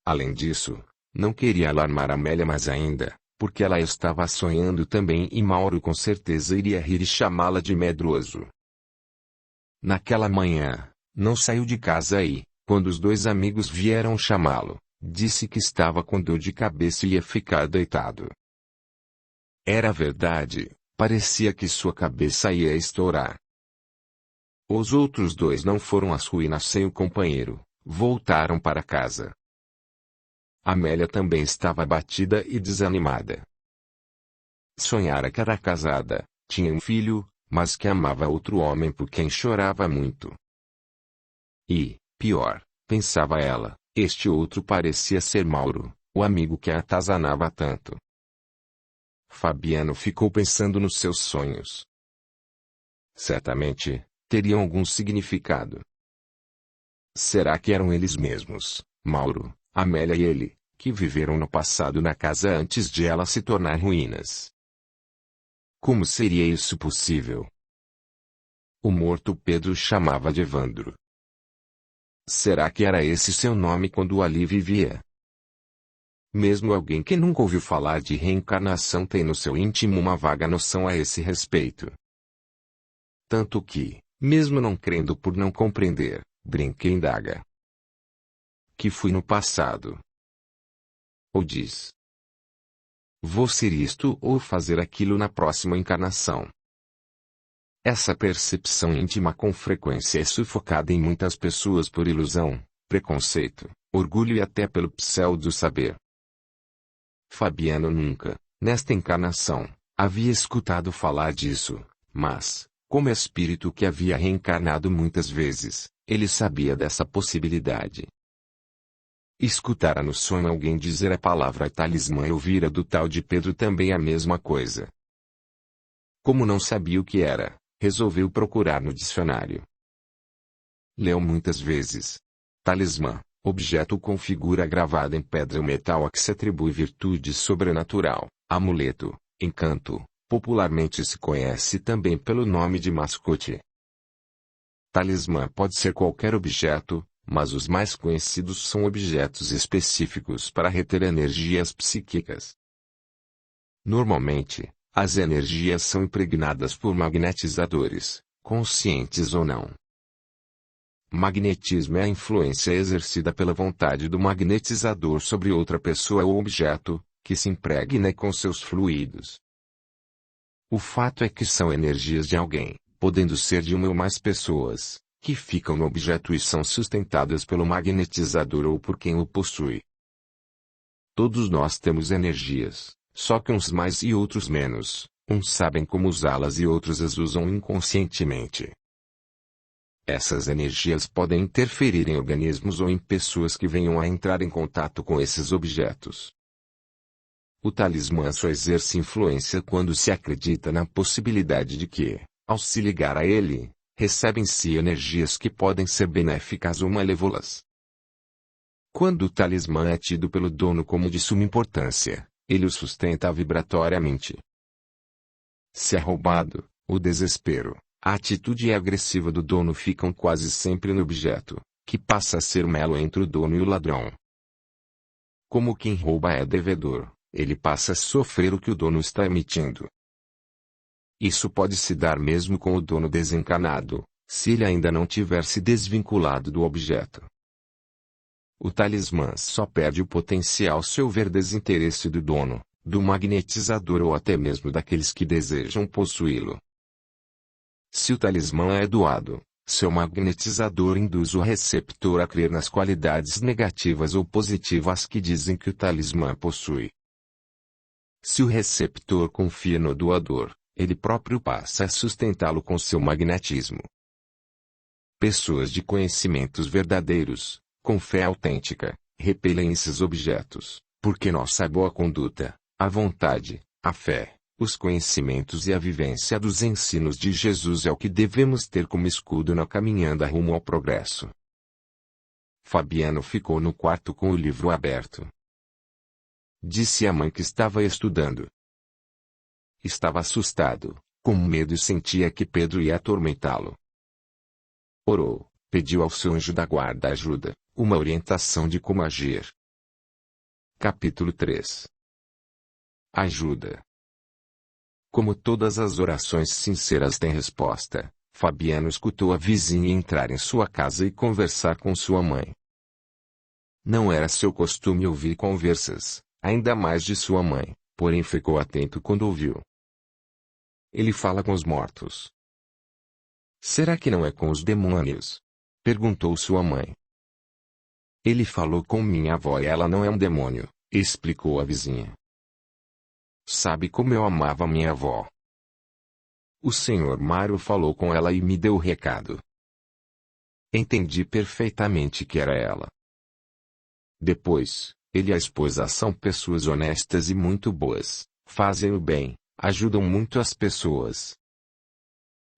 Além disso, não queria alarmar Amélia mais ainda, porque ela estava sonhando também e Mauro com certeza iria rir e chamá-la de medroso. Naquela manhã, não saiu de casa e, quando os dois amigos vieram chamá-lo, disse que estava com dor de cabeça e ia ficar deitado. Era verdade, parecia que sua cabeça ia estourar. Os outros dois não foram às ruínas sem o companheiro, voltaram para casa. Amélia também estava abatida e desanimada. Sonhara que era casada, tinha um filho, mas que amava outro homem por quem chorava muito. E, pior, pensava ela, este outro parecia ser Mauro, o amigo que a atazanava tanto. Fabiano ficou pensando nos seus sonhos. Certamente, teriam algum significado. Será que eram eles mesmos, Mauro, Amélia e ele, que viveram no passado na casa antes de ela se tornar ruínas? Como seria isso possível? O morto Pedro chamava de Evandro. Será que era esse seu nome quando ali vivia? Mesmo alguém que nunca ouviu falar de reencarnação tem no seu íntimo uma vaga noção a esse respeito. Tanto que, mesmo não crendo por não compreender, brinca e indaga. Que fui no passado? Ou diz: vou ser isto ou fazer aquilo na próxima encarnação. Essa percepção íntima com frequência é sufocada em muitas pessoas por ilusão, preconceito, orgulho e até pelo pseudo-saber. Fabiano nunca, nesta encarnação, havia escutado falar disso, mas, como espírito que havia reencarnado muitas vezes, ele sabia dessa possibilidade. Escutara no sonho alguém dizer a palavra talismã e ouvira do tal de Pedro também a mesma coisa. Como não sabia o que era, resolveu procurar no dicionário. Leu muitas vezes. Talismã, objeto com figura gravada em pedra ou metal a que se atribui virtude sobrenatural, amuleto, encanto, popularmente se conhece também pelo nome de mascote. Talismã pode ser qualquer objeto, mas os mais conhecidos são objetos específicos para reter energias psíquicas. Normalmente, as energias são impregnadas por magnetizadores, conscientes ou não. Magnetismo é a influência exercida pela vontade do magnetizador sobre outra pessoa ou objeto, que se impregna com seus fluidos. O fato é que são energias de alguém, podendo ser de uma ou mais pessoas, que ficam no objeto e são sustentadas pelo magnetizador ou por quem o possui. Todos nós temos energias, só que uns mais e outros menos, uns sabem como usá-las e outros as usam inconscientemente. Essas energias podem interferir em organismos ou em pessoas que venham a entrar em contato com esses objetos. O talismã só exerce influência quando se acredita na possibilidade de que, ao se ligar a ele, recebe em si energias que podem ser benéficas ou malévolas. Quando o talismã é tido pelo dono como de suma importância, ele o sustenta vibratoriamente. Se é roubado, o desespero, a atitude agressiva do dono ficam quase sempre no objeto, que passa a ser o elo entre o dono e o ladrão. Como quem rouba é devedor, ele passa a sofrer o que o dono está emitindo. Isso pode se dar mesmo com o dono desencarnado, se ele ainda não tiver se desvinculado do objeto. O talismã só perde o potencial se houver desinteresse do dono, do magnetizador ou até mesmo daqueles que desejam possuí-lo. Se o talismã é doado, seu magnetizador induz o receptor a crer nas qualidades negativas ou positivas que dizem que o talismã possui. Se o receptor confia no doador, ele próprio passa a sustentá-lo com seu magnetismo. Pessoas de conhecimentos verdadeiros, com fé autêntica, repelem esses objetos, porque nossa boa conduta, a vontade, a fé, os conhecimentos e a vivência dos ensinos de Jesus é o que devemos ter como escudo na caminhada rumo ao progresso. Fabiano ficou no quarto com o livro aberto. Disse à mãe que estava estudando. Estava assustado, com medo e sentia que Pedro ia atormentá-lo. Orou, pediu ao seu anjo da guarda ajuda, uma orientação de como agir. Capítulo 3. Ajuda. Como todas as orações sinceras têm resposta, Fabiano escutou a vizinha entrar em sua casa e conversar com sua mãe. Não era seu costume ouvir conversas, ainda mais de sua mãe, porém ficou atento quando ouviu. Ele fala com os mortos. Será que não é com os demônios? Perguntou sua mãe. Ele falou com minha avó e ela não é um demônio, explicou a vizinha. Sabe como eu amava minha avó? O senhor Mário falou com ela e me deu o recado. Entendi perfeitamente que era ela. Depois, ele e a esposa são pessoas honestas e muito boas, fazem o bem, ajudam muito as pessoas.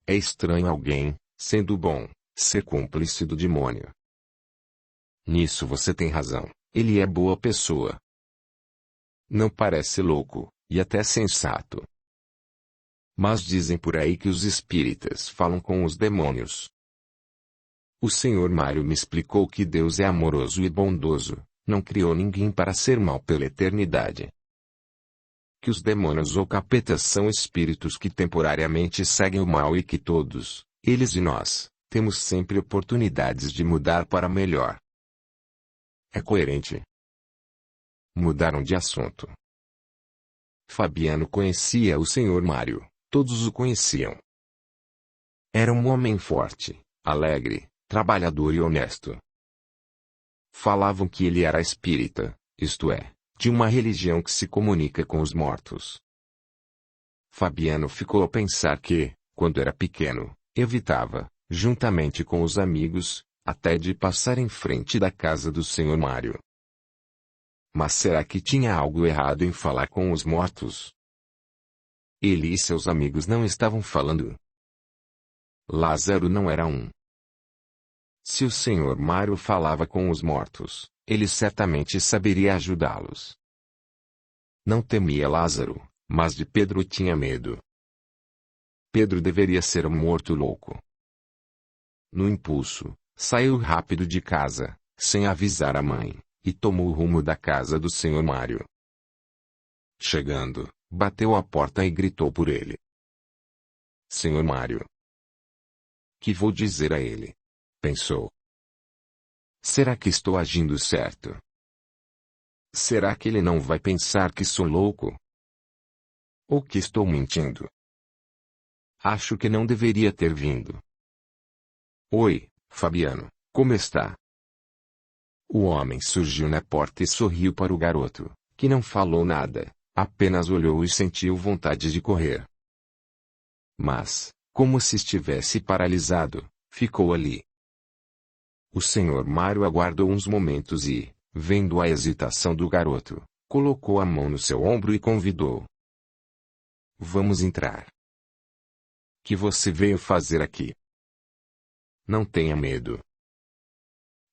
É estranho alguém, sendo bom, ser cúmplice do demônio. Nisso você tem razão, ele é boa pessoa. Não parece louco, e até sensato. Mas dizem por aí que os espíritas falam com os demônios. O senhor Mário me explicou que Deus é amoroso e bondoso, não criou ninguém para ser mal pela eternidade. Que os demônios ou capetas são espíritos que temporariamente seguem o mal e que todos, eles e nós, temos sempre oportunidades de mudar para melhor. É coerente. Mudaram de assunto. Fabiano conhecia o senhor Mário, todos o conheciam. Era um homem forte, alegre, trabalhador e honesto. Falavam que ele era espírita, isto é, de uma religião que se comunica com os mortos. Fabiano ficou a pensar que, quando era pequeno, evitava, juntamente com os amigos, até de passar em frente da casa do senhor Mário. Mas será que tinha algo errado em falar com os mortos? Ele e seus amigos não estavam falando. Lázaro não era um. Se o senhor Mário falava com os mortos, ele certamente saberia ajudá-los. Não temia Lázaro, mas de Pedro tinha medo. Pedro deveria ser um morto louco. No impulso, saiu rápido de casa, sem avisar a mãe, e tomou o rumo da casa do senhor Mário. Chegando, bateu à porta e gritou por ele. Senhor Mário. Que vou dizer a ele? Pensou. Será que estou agindo certo? Será que ele não vai pensar que sou louco? Ou que estou mentindo? Acho que não deveria ter vindo. Oi, Fabiano, como está? O homem surgiu na porta e sorriu para o garoto, que não falou nada, apenas olhou e sentiu vontade de correr. Mas, como se estivesse paralisado, ficou ali. O senhor Mário aguardou uns momentos e, vendo a hesitação do garoto, colocou a mão no seu ombro e convidou. Vamos entrar. Que você veio fazer aqui? Não tenha medo.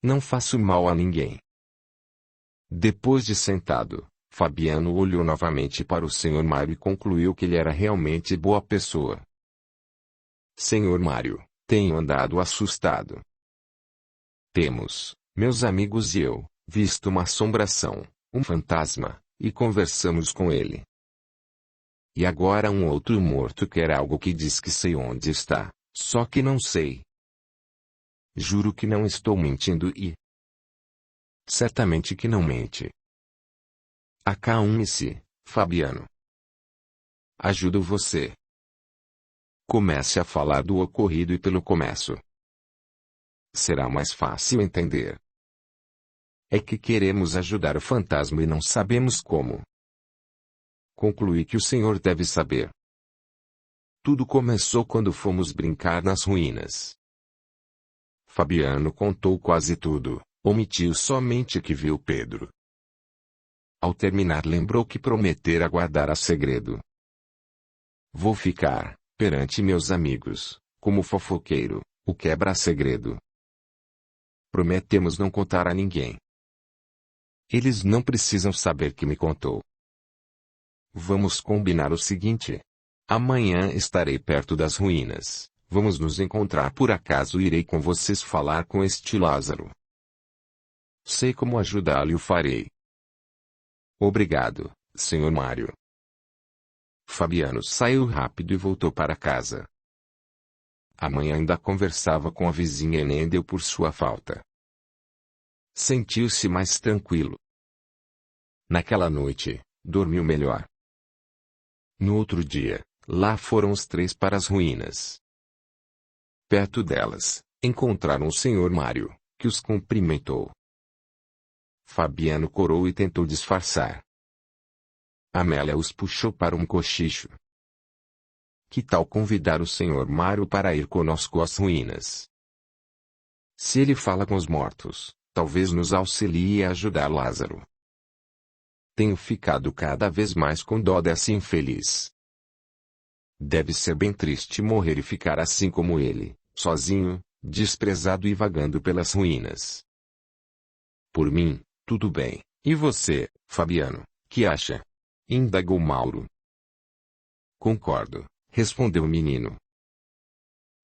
Não faço mal a ninguém. Depois de sentado, Fabiano olhou novamente para o senhor Mário e concluiu que ele era realmente boa pessoa. Senhor Mário, tenho andado assustado. Temos, meus amigos e eu, visto uma assombração, um fantasma, e conversamos com ele. E agora um outro morto quer algo que diz que sei onde está, só que não sei. Juro que não estou mentindo e... Certamente que não mente. Acalme-se, Fabiano. Ajudo você. Comece a falar do ocorrido e pelo começo. Será mais fácil entender. É que queremos ajudar o fantasma e não sabemos como. Concluí que o senhor deve saber. Tudo começou quando fomos brincar nas ruínas. Fabiano contou quase tudo, omitiu somente que viu Pedro. Ao terminar lembrou que prometera guardar a segredo. Vou ficar, perante meus amigos, como fofoqueiro, o quebra-segredo. Prometemos não contar a ninguém. Eles não precisam saber que me contou. Vamos combinar o seguinte. Amanhã estarei perto das ruínas. Vamos nos encontrar por acaso e irei com vocês falar com este Lázaro. Sei como ajudá-lo e o farei. Obrigado, senhor Mário. Fabiano saiu rápido e voltou para casa. a mãe ainda conversava com a vizinha e nem deu por sua falta. Sentiu-se mais tranquilo. Naquela noite, dormiu melhor. No outro dia, lá foram os três para as ruínas. Perto delas, encontraram o Sr. Mário, que os cumprimentou. Fabiano corou e tentou disfarçar. Amélia os puxou para um cochicho. Que tal convidar o Sr. Mário para ir conosco às ruínas? Se ele fala com os mortos, talvez nos auxilie a ajudar Lázaro. Tenho ficado cada vez mais com dó dessa infeliz. Deve ser bem triste morrer e ficar assim como ele, sozinho, desprezado e vagando pelas ruínas. Por mim, tudo bem. E você, Fabiano, que acha? Indagou Mauro. Concordo, respondeu o menino.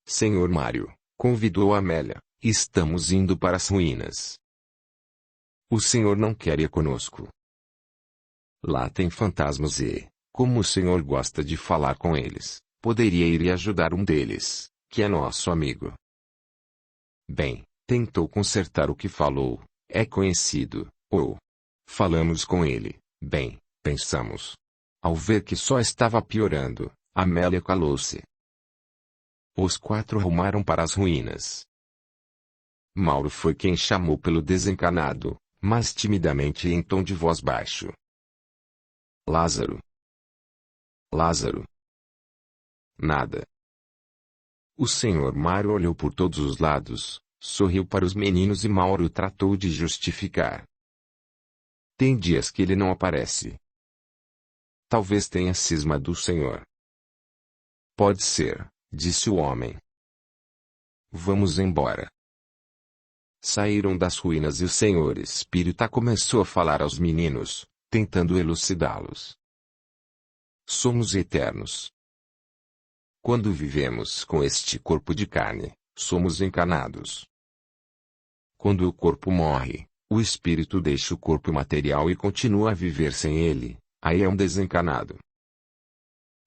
Senhor Mário, convidou Amélia, estamos indo para as ruínas. O senhor não quer ir conosco? Lá tem fantasmas e, como o senhor gosta de falar com eles, poderia ir e ajudar um deles, que é nosso amigo. Bem, tentou consertar o que falou, é conhecido, ou falamos com ele, bem, pensamos. Ao ver que só estava piorando, Amélia calou-se. Os quatro rumaram para as ruínas. Mauro foi quem chamou pelo desencanado, mas timidamente e em tom de voz baixo. Lázaro. Lázaro. Nada. O Sr. Mário olhou por todos os lados, sorriu para os meninos e Mauro tratou de justificar. Tem dias que ele não aparece. Talvez tenha cisma do senhor. Pode ser, disse o homem. Vamos embora. Saíram das ruínas e o Senhor Espírita começou a falar aos meninos, tentando elucidá-los. Somos eternos. Quando vivemos com este corpo de carne, somos encarnados. Quando o corpo morre, o espírito deixa o corpo material e continua a viver sem ele, aí é um desencarnado.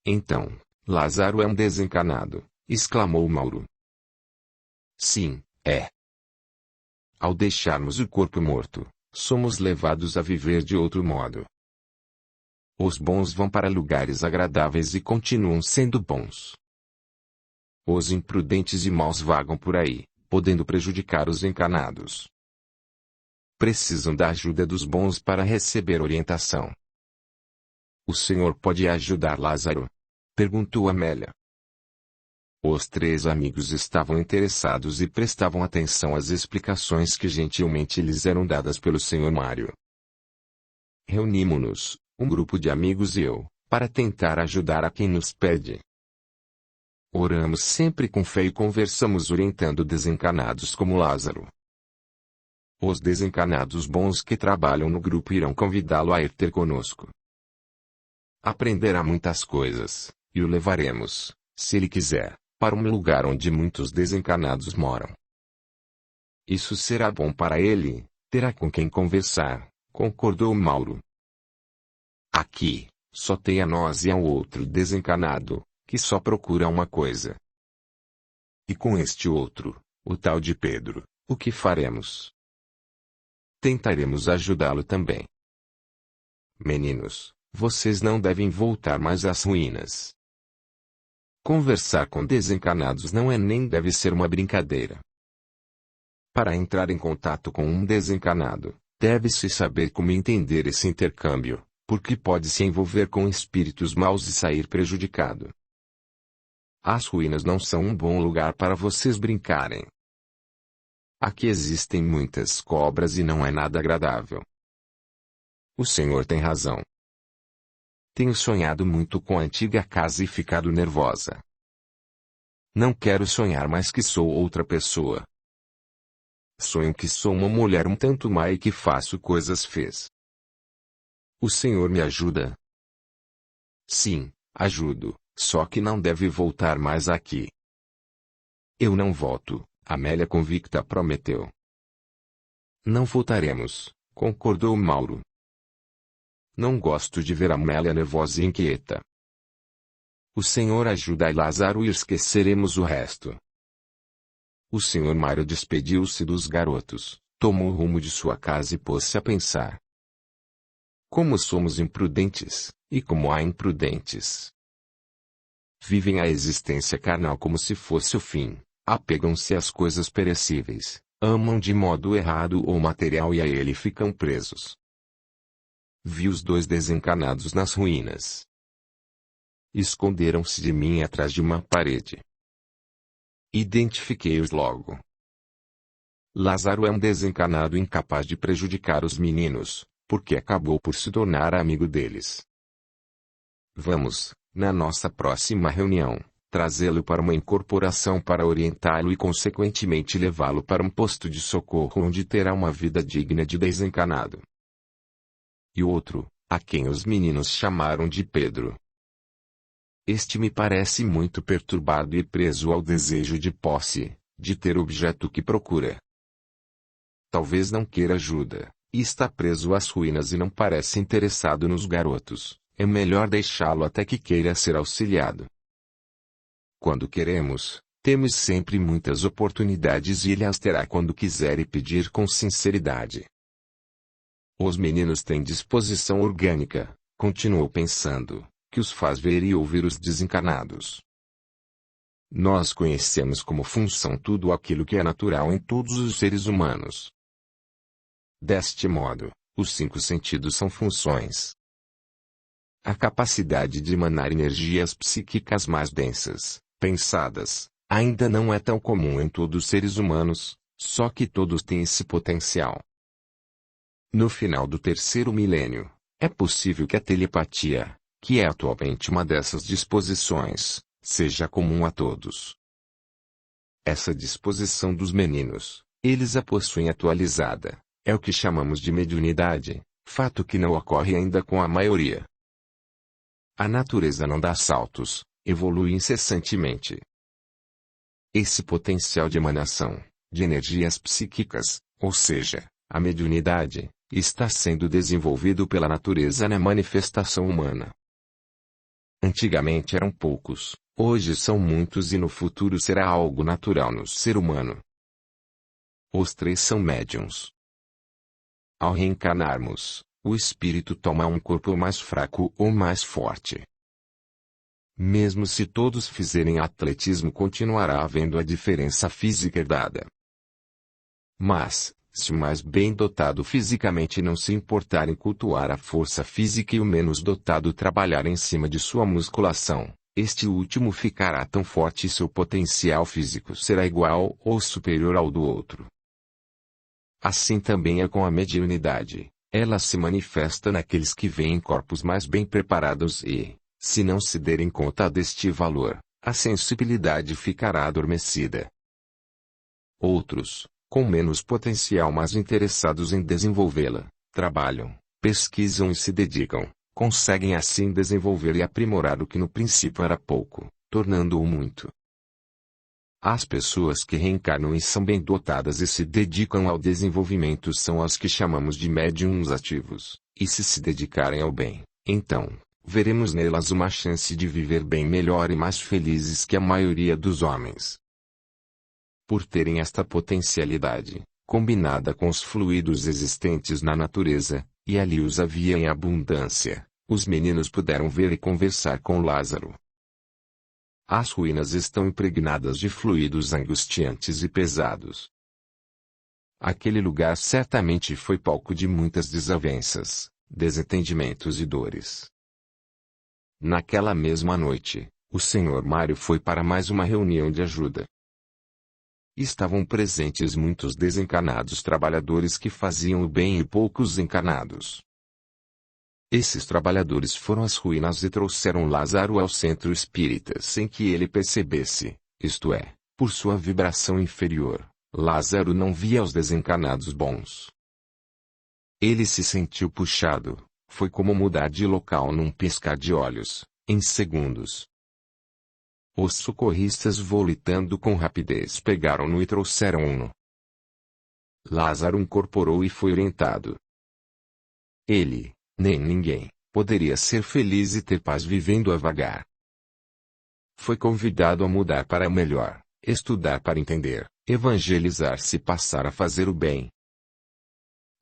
Então, Lázaro é um desencarnado, exclamou Mauro. Sim, é. Ao deixarmos o corpo morto, somos levados a viver de outro modo. Os bons vão para lugares agradáveis e continuam sendo bons. Os imprudentes e maus vagam por aí, podendo prejudicar os encarnados. Precisam da ajuda dos bons para receber orientação. O senhor pode ajudar Lázaro? Perguntou Amélia. Os três amigos estavam interessados e prestavam atenção às explicações que gentilmente lhes eram dadas pelo Sr. Mário. Reunimo-nos, um grupo de amigos e eu, para tentar ajudar a quem nos pede. Oramos sempre com fé e conversamos orientando desencarnados como Lázaro. Os desencarnados bons que trabalham no grupo irão convidá-lo a ir ter conosco. Aprenderá muitas coisas, e o levaremos, se ele quiser, para um lugar onde muitos desencarnados moram. Isso será bom para ele, terá com quem conversar, concordou Mauro. Aqui, só tem a nós e ao outro desencarnado, que só procura uma coisa. E com este outro, o tal de Pedro, o que faremos? Tentaremos ajudá-lo também. Meninos, vocês não devem voltar mais às ruínas. Conversar com desencarnados não é nem deve ser uma brincadeira. Para entrar em contato com um desencarnado, deve-se saber como entender esse intercâmbio, porque pode se envolver com espíritos maus e sair prejudicado. As ruínas não são um bom lugar para vocês brincarem. Aqui existem muitas cobras e não é nada agradável. O senhor tem razão. Tenho sonhado muito com a antiga casa e ficado nervosa. Não quero sonhar mais que sou outra pessoa. Sonho que sou uma mulher um tanto má e que faço coisas feias. O senhor me ajuda? Sim, ajudo, só que não deve voltar mais aqui. Eu não volto, Amélia convicta prometeu. Não voltaremos, concordou Mauro. Não gosto de ver Amélia nervosa e inquieta. O senhor ajuda a Lázaro e esqueceremos o resto. O Sr. Mário despediu-se dos garotos, tomou o rumo de sua casa e pôs-se a pensar. Como somos imprudentes, e como há imprudentes. Vivem a existência carnal como se fosse o fim, apegam-se às coisas perecíveis, amam de modo errado o material e a ele ficam presos. Vi os dois desencanados nas ruínas. Esconderam-se de mim atrás de uma parede. Identifiquei-os logo. Lázaro é um desencanado incapaz de prejudicar os meninos, porque acabou por se tornar amigo deles. Vamos, na nossa próxima reunião, trazê-lo para uma incorporação para orientá-lo e consequentemente levá-lo para um posto de socorro onde terá uma vida digna de desencanado. E outro, a quem os meninos chamaram de Pedro. Este me parece muito perturbado e preso ao desejo de posse, de ter o objeto que procura. Talvez não queira ajuda, e está preso às ruínas e não parece interessado nos garotos. É melhor deixá-lo até que queira ser auxiliado. Quando queremos, temos sempre muitas oportunidades e ele as terá quando quiser e pedir com sinceridade. Os meninos têm disposição orgânica, continuou pensando, que os faz ver e ouvir os desencanados. Nós conhecemos como função tudo aquilo que é natural em todos os seres humanos. Deste modo, os 5 sentidos são funções. A capacidade de emanar energias psíquicas mais densas, pensadas, ainda não é tão comum em todos os seres humanos, só que todos têm esse potencial. No final do 3º milênio, é possível que a telepatia, que é atualmente uma dessas disposições, seja comum a todos. Essa disposição dos meninos, eles a possuem atualizada, é o que chamamos de mediunidade, fato que não ocorre ainda com a maioria. A natureza não dá saltos, evolui incessantemente. Esse potencial de emanação, de energias psíquicas, ou seja, a mediunidade, está sendo desenvolvido pela natureza na manifestação humana. Antigamente eram poucos, hoje são muitos e no futuro será algo natural no ser humano. Os 3 são médiuns. Ao reencarnarmos, o espírito toma um corpo mais fraco ou mais forte. Mesmo se todos fizerem atletismo, continuará havendo a diferença física herdada. Mas, se o mais bem dotado fisicamente não se importar em cultuar a força física e o menos dotado trabalhar em cima de sua musculação, este último ficará tão forte e seu potencial físico será igual ou superior ao do outro. Assim também é com a mediunidade. Ela se manifesta naqueles que veem corpos mais bem preparados e, se não se derem conta deste valor, a sensibilidade ficará adormecida. Outros, com menos potencial mas interessados em desenvolvê-la, trabalham, pesquisam e se dedicam, conseguem assim desenvolver e aprimorar o que no princípio era pouco, tornando-o muito. As pessoas que reencarnam e são bem dotadas e se dedicam ao desenvolvimento são as que chamamos de médiuns ativos, e se dedicarem ao bem, então, veremos nelas uma chance de viver bem melhor e mais felizes que a maioria dos homens. Por terem esta potencialidade, combinada com os fluidos existentes na natureza, e ali os havia em abundância, os meninos puderam ver e conversar com Lázaro. As ruínas estão impregnadas de fluidos angustiantes e pesados. Aquele lugar certamente foi palco de muitas desavenças, desentendimentos e dores. Naquela mesma noite, o Sr. Mário foi para mais uma reunião de ajuda. Estavam presentes muitos desencanados trabalhadores que faziam o bem e poucos encarnados. Esses trabalhadores foram às ruínas e trouxeram Lázaro ao centro espírita sem que ele percebesse, isto é, por sua vibração inferior, Lázaro não via os desencanados bons. Ele se sentiu puxado, foi como mudar de local num piscar de olhos, em segundos. Os socorristas, volitando com rapidez, pegaram-no e trouxeram-no. Lázaro incorporou e foi orientado. Ele, nem ninguém, poderia ser feliz e ter paz vivendo a vagar. Foi convidado a mudar para melhor, estudar para entender, evangelizar-se e passar a fazer o bem.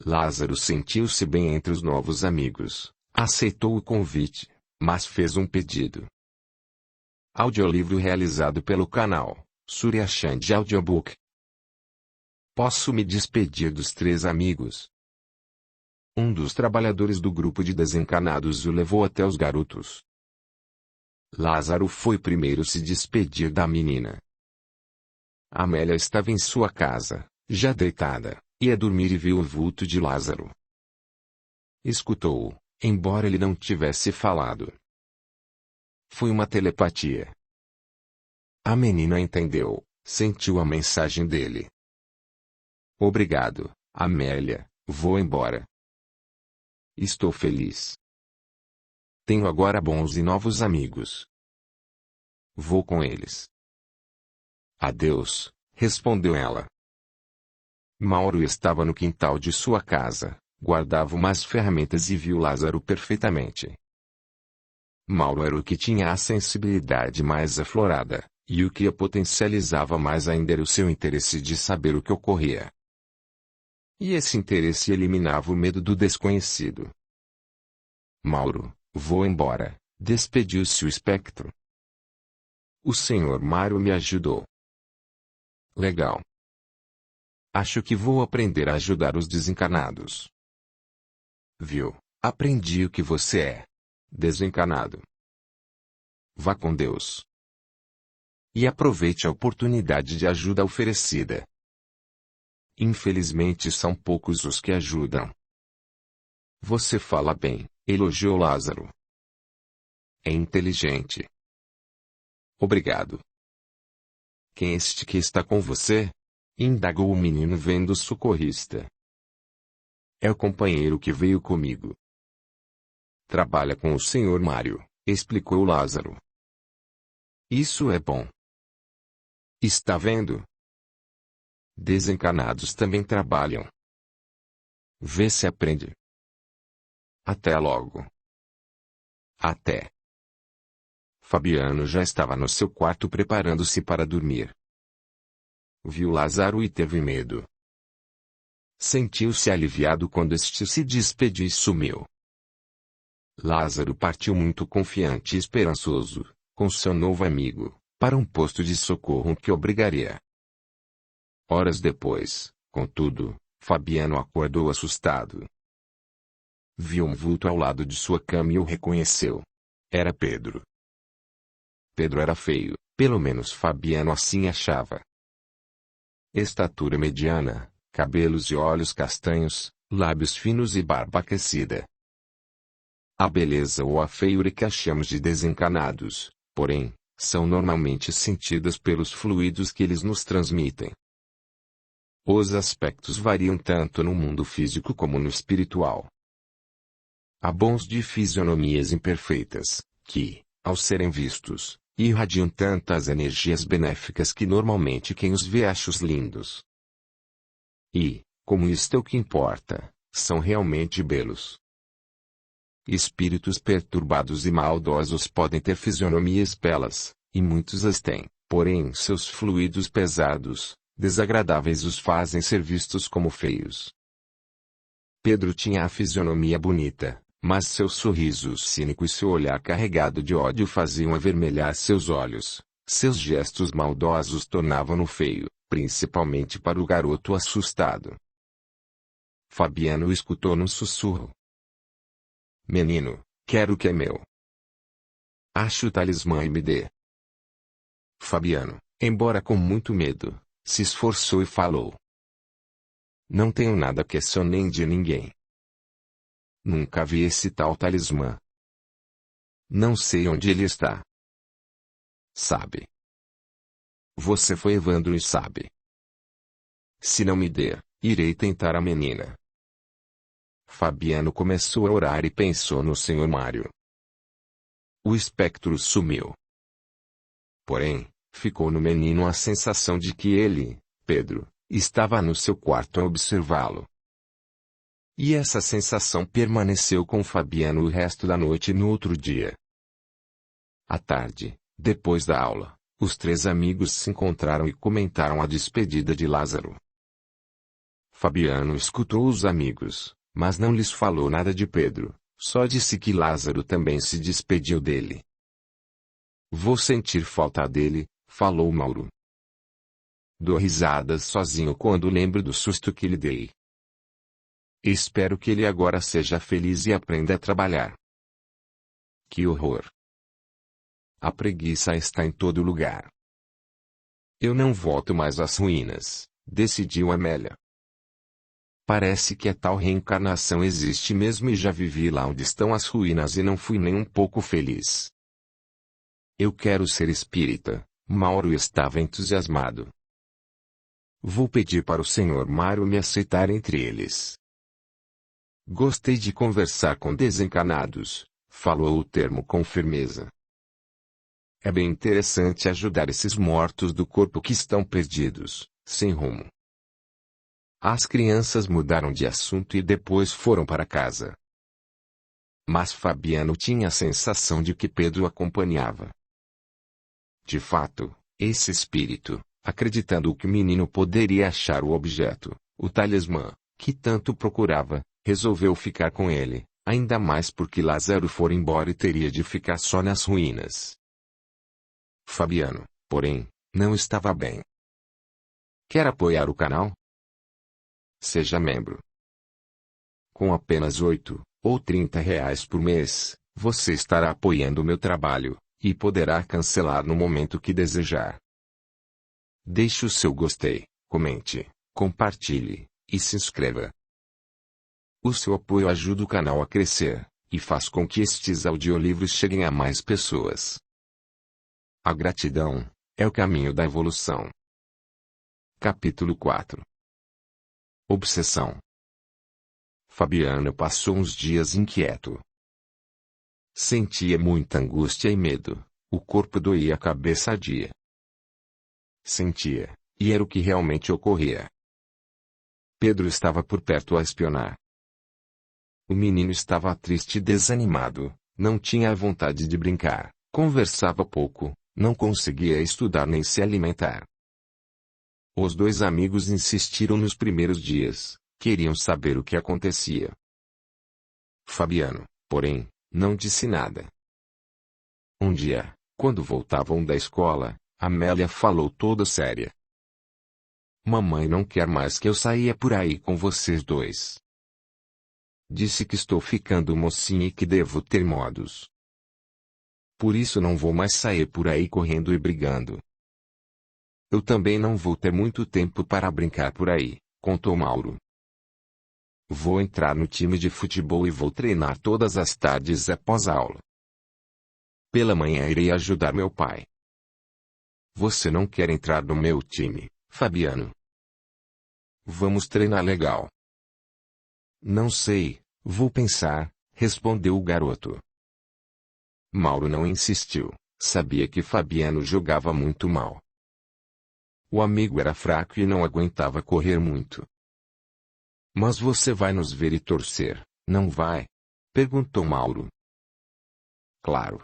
Lázaro sentiu-se bem entre os novos amigos, aceitou o convite, mas fez um pedido. Audiolivro realizado pelo canal Surya Chand Audiobook. Posso me despedir dos 3 amigos? Um dos trabalhadores do grupo de desencanados o levou até os garotos. Lázaro foi primeiro se despedir da menina. Amélia estava em sua casa, já deitada, ia dormir e viu o vulto de Lázaro. Escutou-o, embora ele não tivesse falado. Foi uma telepatia. A menina entendeu, sentiu a mensagem dele. Obrigado, Amélia, vou embora. Estou feliz. Tenho agora bons e novos amigos. Vou com eles. Adeus, respondeu ela. Mauro estava no quintal de sua casa, guardava umas ferramentas e viu Lázaro perfeitamente. Mauro era o que tinha a sensibilidade mais aflorada, e o que a potencializava mais ainda era o seu interesse de saber o que ocorria. E esse interesse eliminava o medo do desconhecido. Mauro, vou embora, despediu-se o espectro. O Sr. Mário me ajudou. Legal. Acho que vou aprender a ajudar os desencarnados. Viu, aprendi o que você é. Desencarnado. Vá com Deus. E aproveite a oportunidade de ajuda oferecida. Infelizmente são poucos os que ajudam. Você fala bem, elogiou Lázaro. É inteligente. Obrigado. Quem é este que está com você? Indagou o menino vendo o socorrista. É o companheiro que veio comigo. Trabalha com o Sr. Mário, explicou Lázaro. Isso é bom. Está vendo? Desencarnados também trabalham. Vê se aprende. Até logo. Até. Fabiano já estava no seu quarto preparando-se para dormir. Viu Lázaro e teve medo. Sentiu-se aliviado quando este se despediu e sumiu. Lázaro partiu muito confiante e esperançoso, com seu novo amigo, para um posto de socorro que obrigaria. Horas depois, contudo, Fabiano acordou assustado. Viu um vulto ao lado de sua cama e o reconheceu. Era Pedro. Pedro era feio, pelo menos Fabiano assim achava. Estatura mediana, cabelos e olhos castanhos, lábios finos e barba aquecida. A beleza ou a feiura que achamos de desencanados, porém, são normalmente sentidas pelos fluidos que eles nos transmitem. Os aspectos variam tanto no mundo físico como no espiritual. Há bons de fisionomias imperfeitas, que, ao serem vistos, irradiam tantas energias benéficas que normalmente quem os vê acha-os lindos. E, como isto é o que importa, são realmente belos. Espíritos perturbados e maldosos podem ter fisionomias belas, e muitos as têm, porém seus fluidos pesados, desagradáveis os fazem ser vistos como feios. Pedro tinha a fisionomia bonita, mas seu sorriso cínico e seu olhar carregado de ódio faziam avermelhar seus olhos. Seus gestos maldosos tornavam-no feio, principalmente para o garoto assustado. Fabiano escutou num sussurro. Menino, quero o que é meu. Ache o talismã e me dê. Fabiano, embora com muito medo, se esforçou e falou. Não tenho nada que só nem de ninguém. Nunca vi esse tal talismã. Não sei onde ele está. Sabe? Você foi Evandro e sabe. Se não me der, irei tentar a menina. Fabiano começou a orar e pensou no Sr. Mário. O espectro sumiu. Porém, ficou no menino a sensação de que ele, Pedro, estava no seu quarto a observá-lo. E essa sensação permaneceu com Fabiano o resto da noite e no outro dia. À tarde, depois da aula, Os três amigos se encontraram e comentaram a despedida de Lázaro. Fabiano escutou os amigos, mas não lhes falou nada de Pedro, só disse que Lázaro também se despediu dele. Vou sentir falta dele, falou Mauro. Dou risadas sozinho quando lembro do susto que lhe dei. Espero que ele agora seja feliz e aprenda a trabalhar. Que horror! A preguiça está em todo lugar. Eu não volto mais às ruínas, decidiu Amélia. Parece que a tal reencarnação existe mesmo e já vivi lá onde estão as ruínas e não fui nem um pouco feliz. Eu quero ser espírita, Mauro estava entusiasmado. Vou pedir para o Sr. Mário me aceitar entre eles. Gostei de conversar com desencarnados, falou o termo com firmeza. É bem interessante ajudar esses mortos do corpo que estão perdidos, sem rumo. As crianças mudaram de assunto e depois foram para casa. Mas Fabiano tinha a sensação de que Pedro acompanhava. De fato, esse espírito, acreditando que o menino poderia achar o objeto, o talismã, que tanto procurava, resolveu ficar com ele, ainda mais porque Lázaro fora embora e teria de ficar só nas ruínas. Fabiano, porém, não estava bem. Quer apoiar o canal? Seja membro. Com apenas R$ 8 ou R$ 30 por mês, você estará apoiando o meu trabalho, e poderá cancelar no momento que desejar. Deixe o seu gostei, comente, compartilhe, e se inscreva. O seu apoio ajuda o canal a crescer, e faz com que estes audiolivros cheguem a mais pessoas. A gratidão é o caminho da evolução. Capítulo 4. Obsessão. Fabiano passou uns dias inquieto. Sentia muita angústia e medo, o corpo doía e a cabeça ardia. Sentia, e era o que realmente ocorria. Pedro estava por perto a espionar. O menino estava triste e desanimado, não tinha vontade de brincar, conversava pouco, não conseguia estudar nem se alimentar. Os dois amigos insistiram nos primeiros dias, queriam saber o que acontecia. Fabiano, porém, não disse nada. Um dia, quando voltavam da escola, Amélia falou toda séria. Mamãe não quer mais que eu saia por aí com vocês dois. Disse que estou ficando mocinha e que devo ter modos. Por isso não vou mais sair por aí correndo e brigando. Eu também não vou ter muito tempo para brincar por aí, contou Mauro. Vou entrar no time de futebol e vou treinar todas as tardes após a aula. Pela manhã irei ajudar meu pai. Você não quer entrar no meu time, Fabiano? Vamos treinar legal. Não sei, vou pensar, respondeu o garoto. Mauro não insistiu, sabia que Fabiano jogava muito mal. O amigo era fraco e não aguentava correr muito. Mas você vai nos ver e torcer, não vai? Perguntou Mauro. Claro.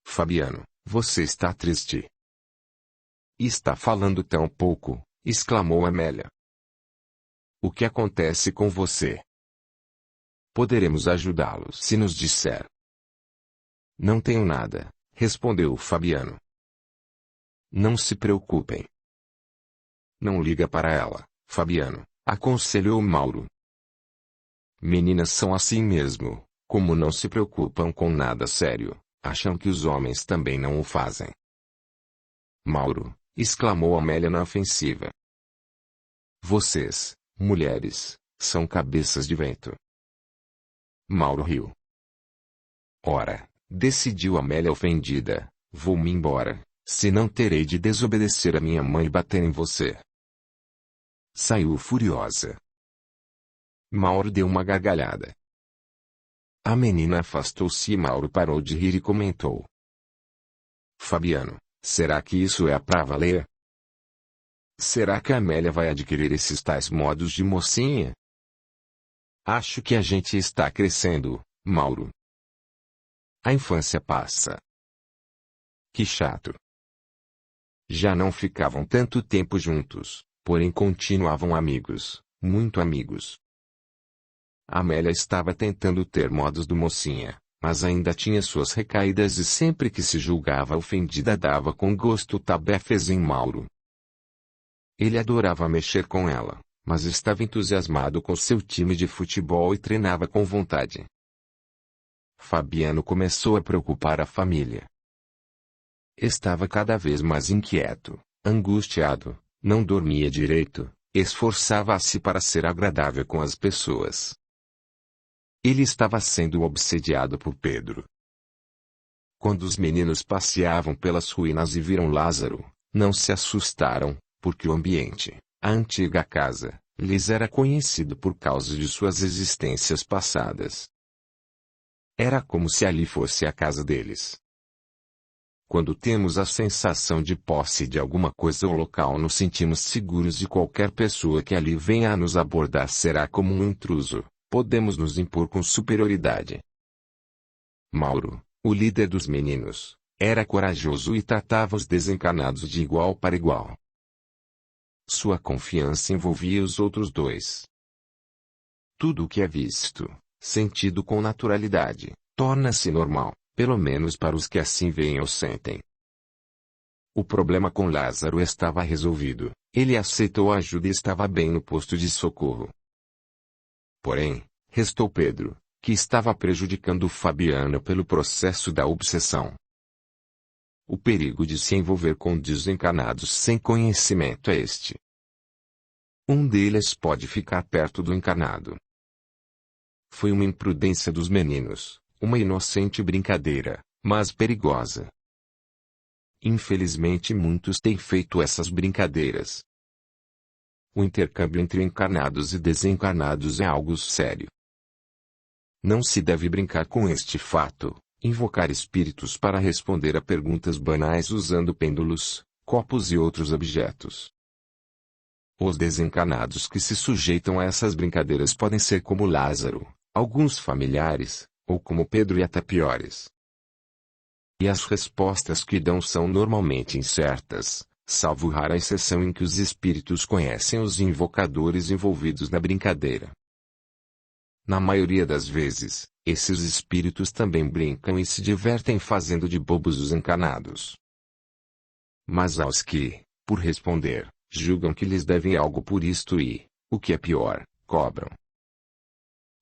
Fabiano, você está triste. Está falando tão pouco, exclamou Amélia. O que acontece com você? Poderemos ajudá-los se nos disser. Não tenho nada, respondeu Fabiano. Não se preocupem. Não liga para ela, Fabiano, aconselhou Mauro. Meninas são assim mesmo, como não se preocupam com nada sério, acham que os homens também não o fazem. Mauro, exclamou Amélia na ofensiva. Vocês, mulheres, são cabeças de vento. Mauro riu. Ora, decidiu Amélia ofendida, vou-me embora, senão terei de desobedecer a minha mãe e bater em você. Saiu furiosa. Mauro deu uma gargalhada. A menina afastou-se e Mauro parou de rir e comentou. Fabiano, será que isso é pra valer? Será que a Amélia vai adquirir esses tais modos de mocinha? Acho que a gente está crescendo, Mauro. A infância passa. Que chato. Já não ficavam tanto tempo juntos, porém continuavam amigos, muito amigos. Amélia estava tentando ter modos do mocinha, mas ainda tinha suas recaídas e sempre que se julgava ofendida dava com gosto tabefes em Mauro. Ele adorava mexer com ela, mas estava entusiasmado com seu time de futebol e treinava com vontade. Fabiano começou a preocupar a família. Estava cada vez mais inquieto, angustiado, não dormia direito, esforçava-se para ser agradável com as pessoas. Ele estava sendo obsediado por Pedro. Quando os meninos passeavam pelas ruínas e viram Lázaro, não se assustaram, porque o ambiente, a antiga casa, lhes era conhecido por causa de suas existências passadas. Era como se ali fosse a casa deles. Quando temos a sensação de posse de alguma coisa ou local, nos sentimos seguros de qualquer pessoa que ali venha a nos abordar será como um intruso, podemos nos impor com superioridade. Mauro, o líder dos meninos, era corajoso e tratava os desencarnados de igual para igual. Sua confiança envolvia os outros dois. Tudo o que é visto, sentido com naturalidade, torna-se normal, pelo menos para os que assim veem ou sentem. O problema com Lázaro estava resolvido, ele aceitou a ajuda e estava bem no posto de socorro. Porém, restou Pedro, que estava prejudicando Fabiano pelo processo da obsessão. O perigo de se envolver com desencarnados sem conhecimento é este. Um deles pode ficar perto do encarnado. Foi uma imprudência dos meninos, uma inocente brincadeira, mas perigosa. Infelizmente muitos têm feito essas brincadeiras. O intercâmbio entre encarnados e desencarnados é algo sério. Não se deve brincar com este fato, invocar espíritos para responder a perguntas banais usando pêndulos, copos e outros objetos. Os desencarnados que se sujeitam a essas brincadeiras podem ser como Lázaro, alguns familiares, ou como Pedro e até piores. E as respostas que dão são normalmente incertas, salvo rara exceção em que os espíritos conhecem os invocadores envolvidos na brincadeira. Na maioria das vezes, esses espíritos também brincam e se divertem fazendo de bobos os encarnados. Mas aos que, por responder, julgam que lhes devem algo por isto e, o que é pior, cobram.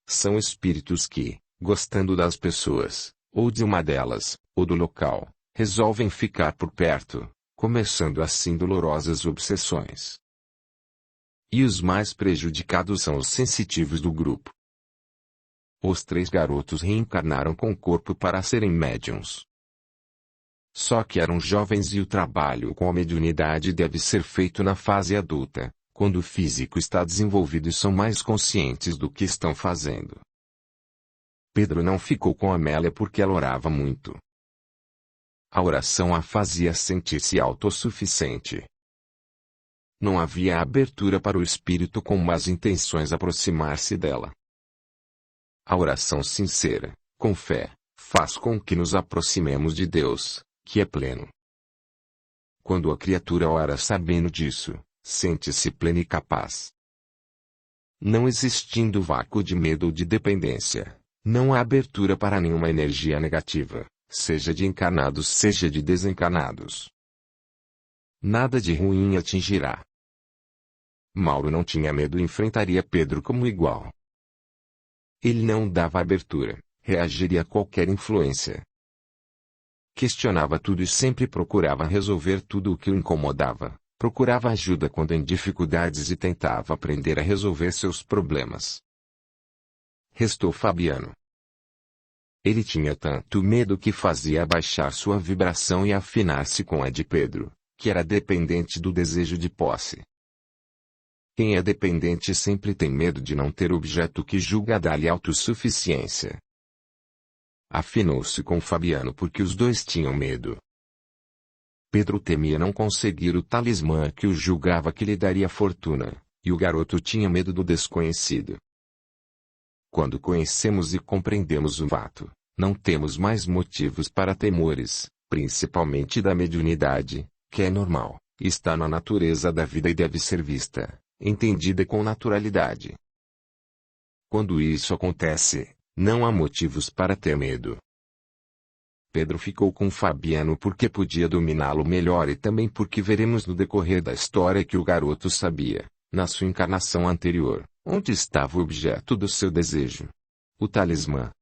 São espíritos que, gostando das pessoas, ou de uma delas, ou do local, resolvem ficar por perto, começando assim dolorosas obsessões. E os mais prejudicados são os sensitivos do grupo. Os 3 garotos reencarnaram com o corpo para serem médiuns. Só que eram jovens e o trabalho com a mediunidade deve ser feito na fase adulta, quando o físico está desenvolvido e são mais conscientes do que estão fazendo. Pedro não ficou com Amélia porque ela orava muito. A oração a fazia sentir-se autossuficiente. Não havia abertura para o espírito com más intenções aproximar-se dela. A oração sincera, com fé, faz com que nos aproximemos de Deus, que é pleno. Quando a criatura ora sabendo disso, sente-se plena e capaz. Não existindo vácuo de medo ou de dependência, não há abertura para nenhuma energia negativa, seja de encarnados seja de desencarnados. Nada de ruim atingirá. Mauro não tinha medo e enfrentaria Pedro como igual. Ele não dava abertura, reagiria a qualquer influência. Questionava tudo e sempre procurava resolver tudo o que o incomodava, procurava ajuda quando em dificuldades e tentava aprender a resolver seus problemas. Restou Fabiano. Ele tinha tanto medo que fazia abaixar sua vibração e afinar-se com a de Pedro, que era dependente do desejo de posse. Quem é dependente sempre tem medo de não ter objeto que julga dar-lhe autossuficiência. Afinou-se com Fabiano porque os dois tinham medo. Pedro temia não conseguir o talismã que o julgava que lhe daria fortuna, e o garoto tinha medo do desconhecido. Quando conhecemos e compreendemos o fato, não temos mais motivos para temores, principalmente da mediunidade, que é normal, está na natureza da vida e deve ser vista, entendida com naturalidade. Quando isso acontece, não há motivos para ter medo. Pedro ficou com Fabiano porque podia dominá-lo melhor e também porque veremos no decorrer da história que o garoto sabia, na sua encarnação anterior, onde estava o objeto do seu desejo. O talismã.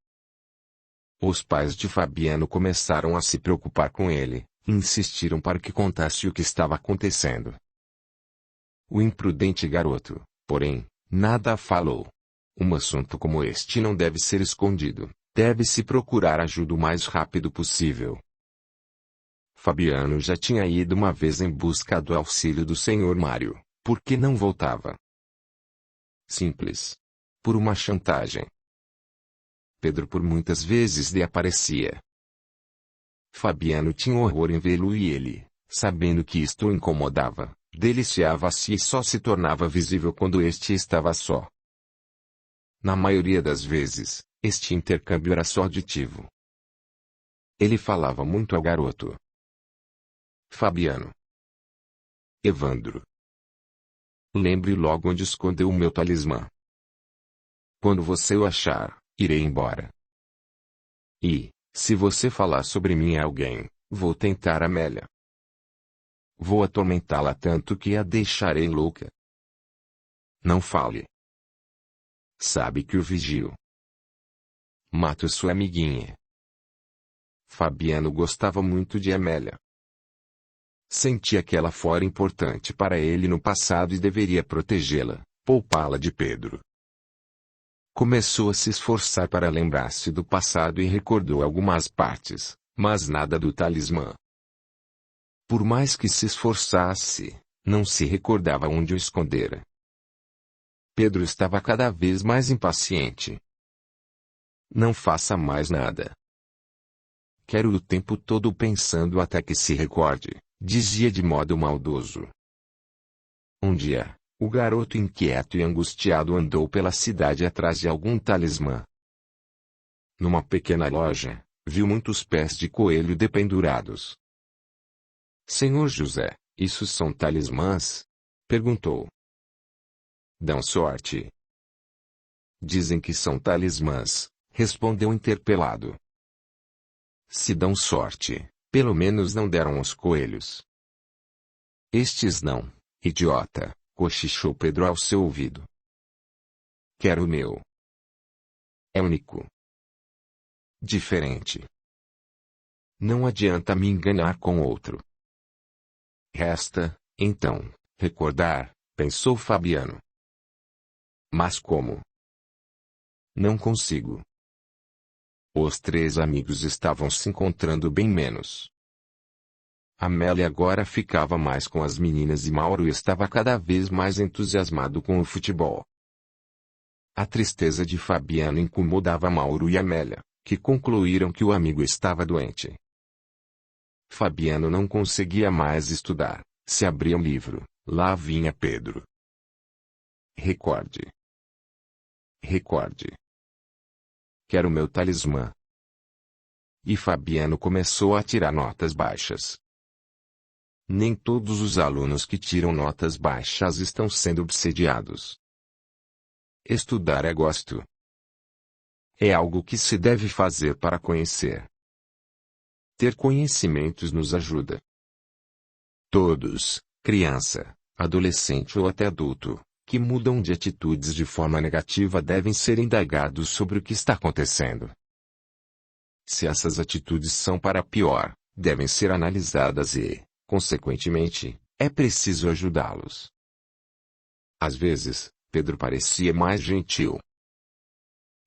Os pais de Fabiano começaram a se preocupar com ele, e insistiram para que contasse o que estava acontecendo. O imprudente garoto, porém, nada falou. Um assunto como este não deve ser escondido, deve-se procurar ajuda o mais rápido possível. Fabiano já tinha ido uma vez em busca do auxílio do Sr. Mário, por que não voltava? Simples. Por uma chantagem. Pedro por muitas vezes lhe aparecia. Fabiano tinha horror em vê-lo e ele, sabendo que isto o incomodava, deliciava-se e só se tornava visível quando este estava só. Na maioria das vezes, este intercâmbio era só aditivo. Ele falava muito ao garoto. Fabiano. Evandro. Lembre logo onde escondeu o meu talismã. Quando você o achar, irei embora. E, se você falar sobre mim a alguém, vou tentar Amélia. Vou atormentá-la tanto que a deixarei louca. Não fale. Sabe que o vigio. Mato sua amiguinha. Fabiano gostava muito de Amélia. Sentia que ela fora importante para ele no passado e deveria protegê-la, poupá-la de Pedro. Começou a se esforçar para lembrar-se do passado e recordou algumas partes, mas nada do talismã. Por mais que se esforçasse, não se recordava onde o escondera. Pedro estava cada vez mais impaciente. Não faça mais nada. Quero o tempo todo pensando até que se recorde, dizia de modo maldoso. Um dia, o garoto inquieto e angustiado andou pela cidade atrás de algum talismã. Numa pequena loja, viu muitos pés de coelho dependurados. Senhor José, isso são talismãs? Perguntou. Dão sorte. Dizem que são talismãs, respondeu interpelado. Se dão sorte, pelo menos não deram aos coelhos. Estes não, idiota, cochichou Pedro ao seu ouvido. Quero o meu. É único. Diferente. Não adianta me enganar com outro. Resta, então, recordar, pensou Fabiano. Mas como? Não consigo. Os três amigos estavam se encontrando bem menos. Amélia agora ficava mais com as meninas e Mauro estava cada vez mais entusiasmado com o futebol. A tristeza de Fabiano incomodava Mauro e Amélia, que concluíram que o amigo estava doente. Fabiano não conseguia mais estudar. Se abria um livro, lá vinha Pedro. Recorde. Recorde. Quero meu talismã. E Fabiano começou a tirar notas baixas. Nem todos os alunos que tiram notas baixas estão sendo obsediados. Estudar é gosto. É algo que se deve fazer para conhecer. Ter conhecimentos nos ajuda. Todos, criança, adolescente ou até adulto, que mudam de atitudes de forma negativa devem ser indagados sobre o que está acontecendo. Se essas atitudes são para pior, devem ser analisadas e, consequentemente, é preciso ajudá-los. Às vezes, Pedro parecia mais gentil.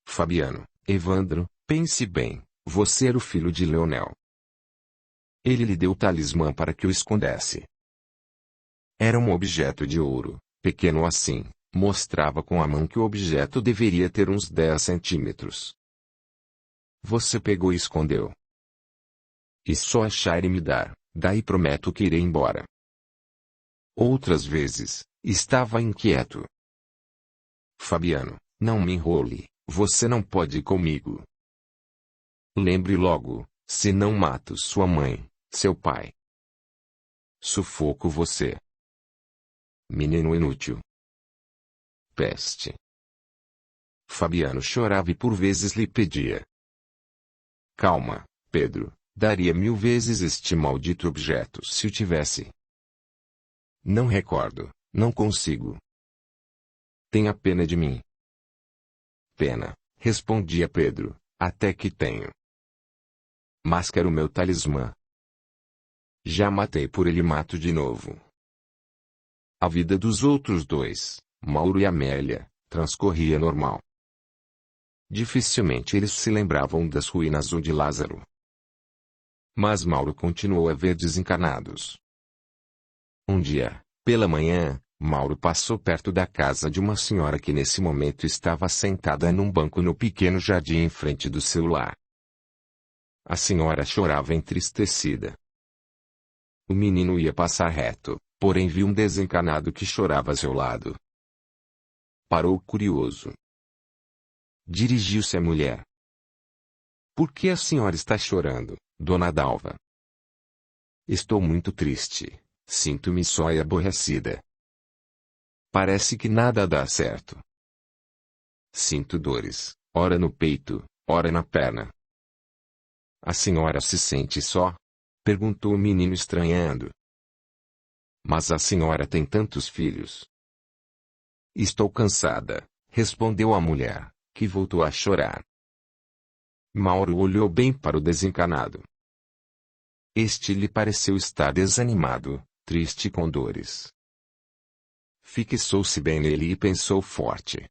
Fabiano, Evandro, pense bem, você era o filho de Leonel. Ele lhe deu o talismã para que o escondesse. Era um objeto de ouro, pequeno assim, mostrava com a mão que o objeto deveria ter uns 10 centímetros. Você pegou e escondeu. E só achar e me dar, daí prometo que irei embora. Outras vezes, estava inquieto. Fabiano, não me enrole, você não pode ir comigo. Lembre logo, se não mato sua mãe, seu pai. Sufoco você. Menino inútil. Peste. Fabiano chorava e por vezes lhe pedia: calma, Pedro, daria 1000 vezes este maldito objeto se o tivesse. Não recordo, não consigo. Tenha pena de mim. Pena, respondia Pedro, até que tenho. Mas quero o meu talismã. Já matei por ele e mato de novo. A vida dos outros dois, Mauro e Amélia, transcorria normal. Dificilmente eles se lembravam das ruínas ou de Lázaro. Mas Mauro continuou a ver desencarnados. Um dia, pela manhã, Mauro passou perto da casa de uma senhora que nesse momento estava sentada num banco no pequeno jardim em frente do seu lar. A senhora chorava entristecida. O menino ia passar reto, porém viu um desencarnado que chorava a seu lado. Parou curioso. Dirigiu-se à mulher. Por que a senhora está chorando, dona Dalva? Estou muito triste. Sinto-me só e aborrecida. Parece que nada dá certo. Sinto dores, ora no peito, ora na perna. A senhora se sente só? Perguntou o menino estranhando. Mas a senhora tem tantos filhos. Estou cansada, respondeu a mulher, que voltou a chorar. Mauro olhou bem para o desencarnado. Este lhe pareceu estar desanimado, triste com dores. Fixou-se bem nele e pensou forte.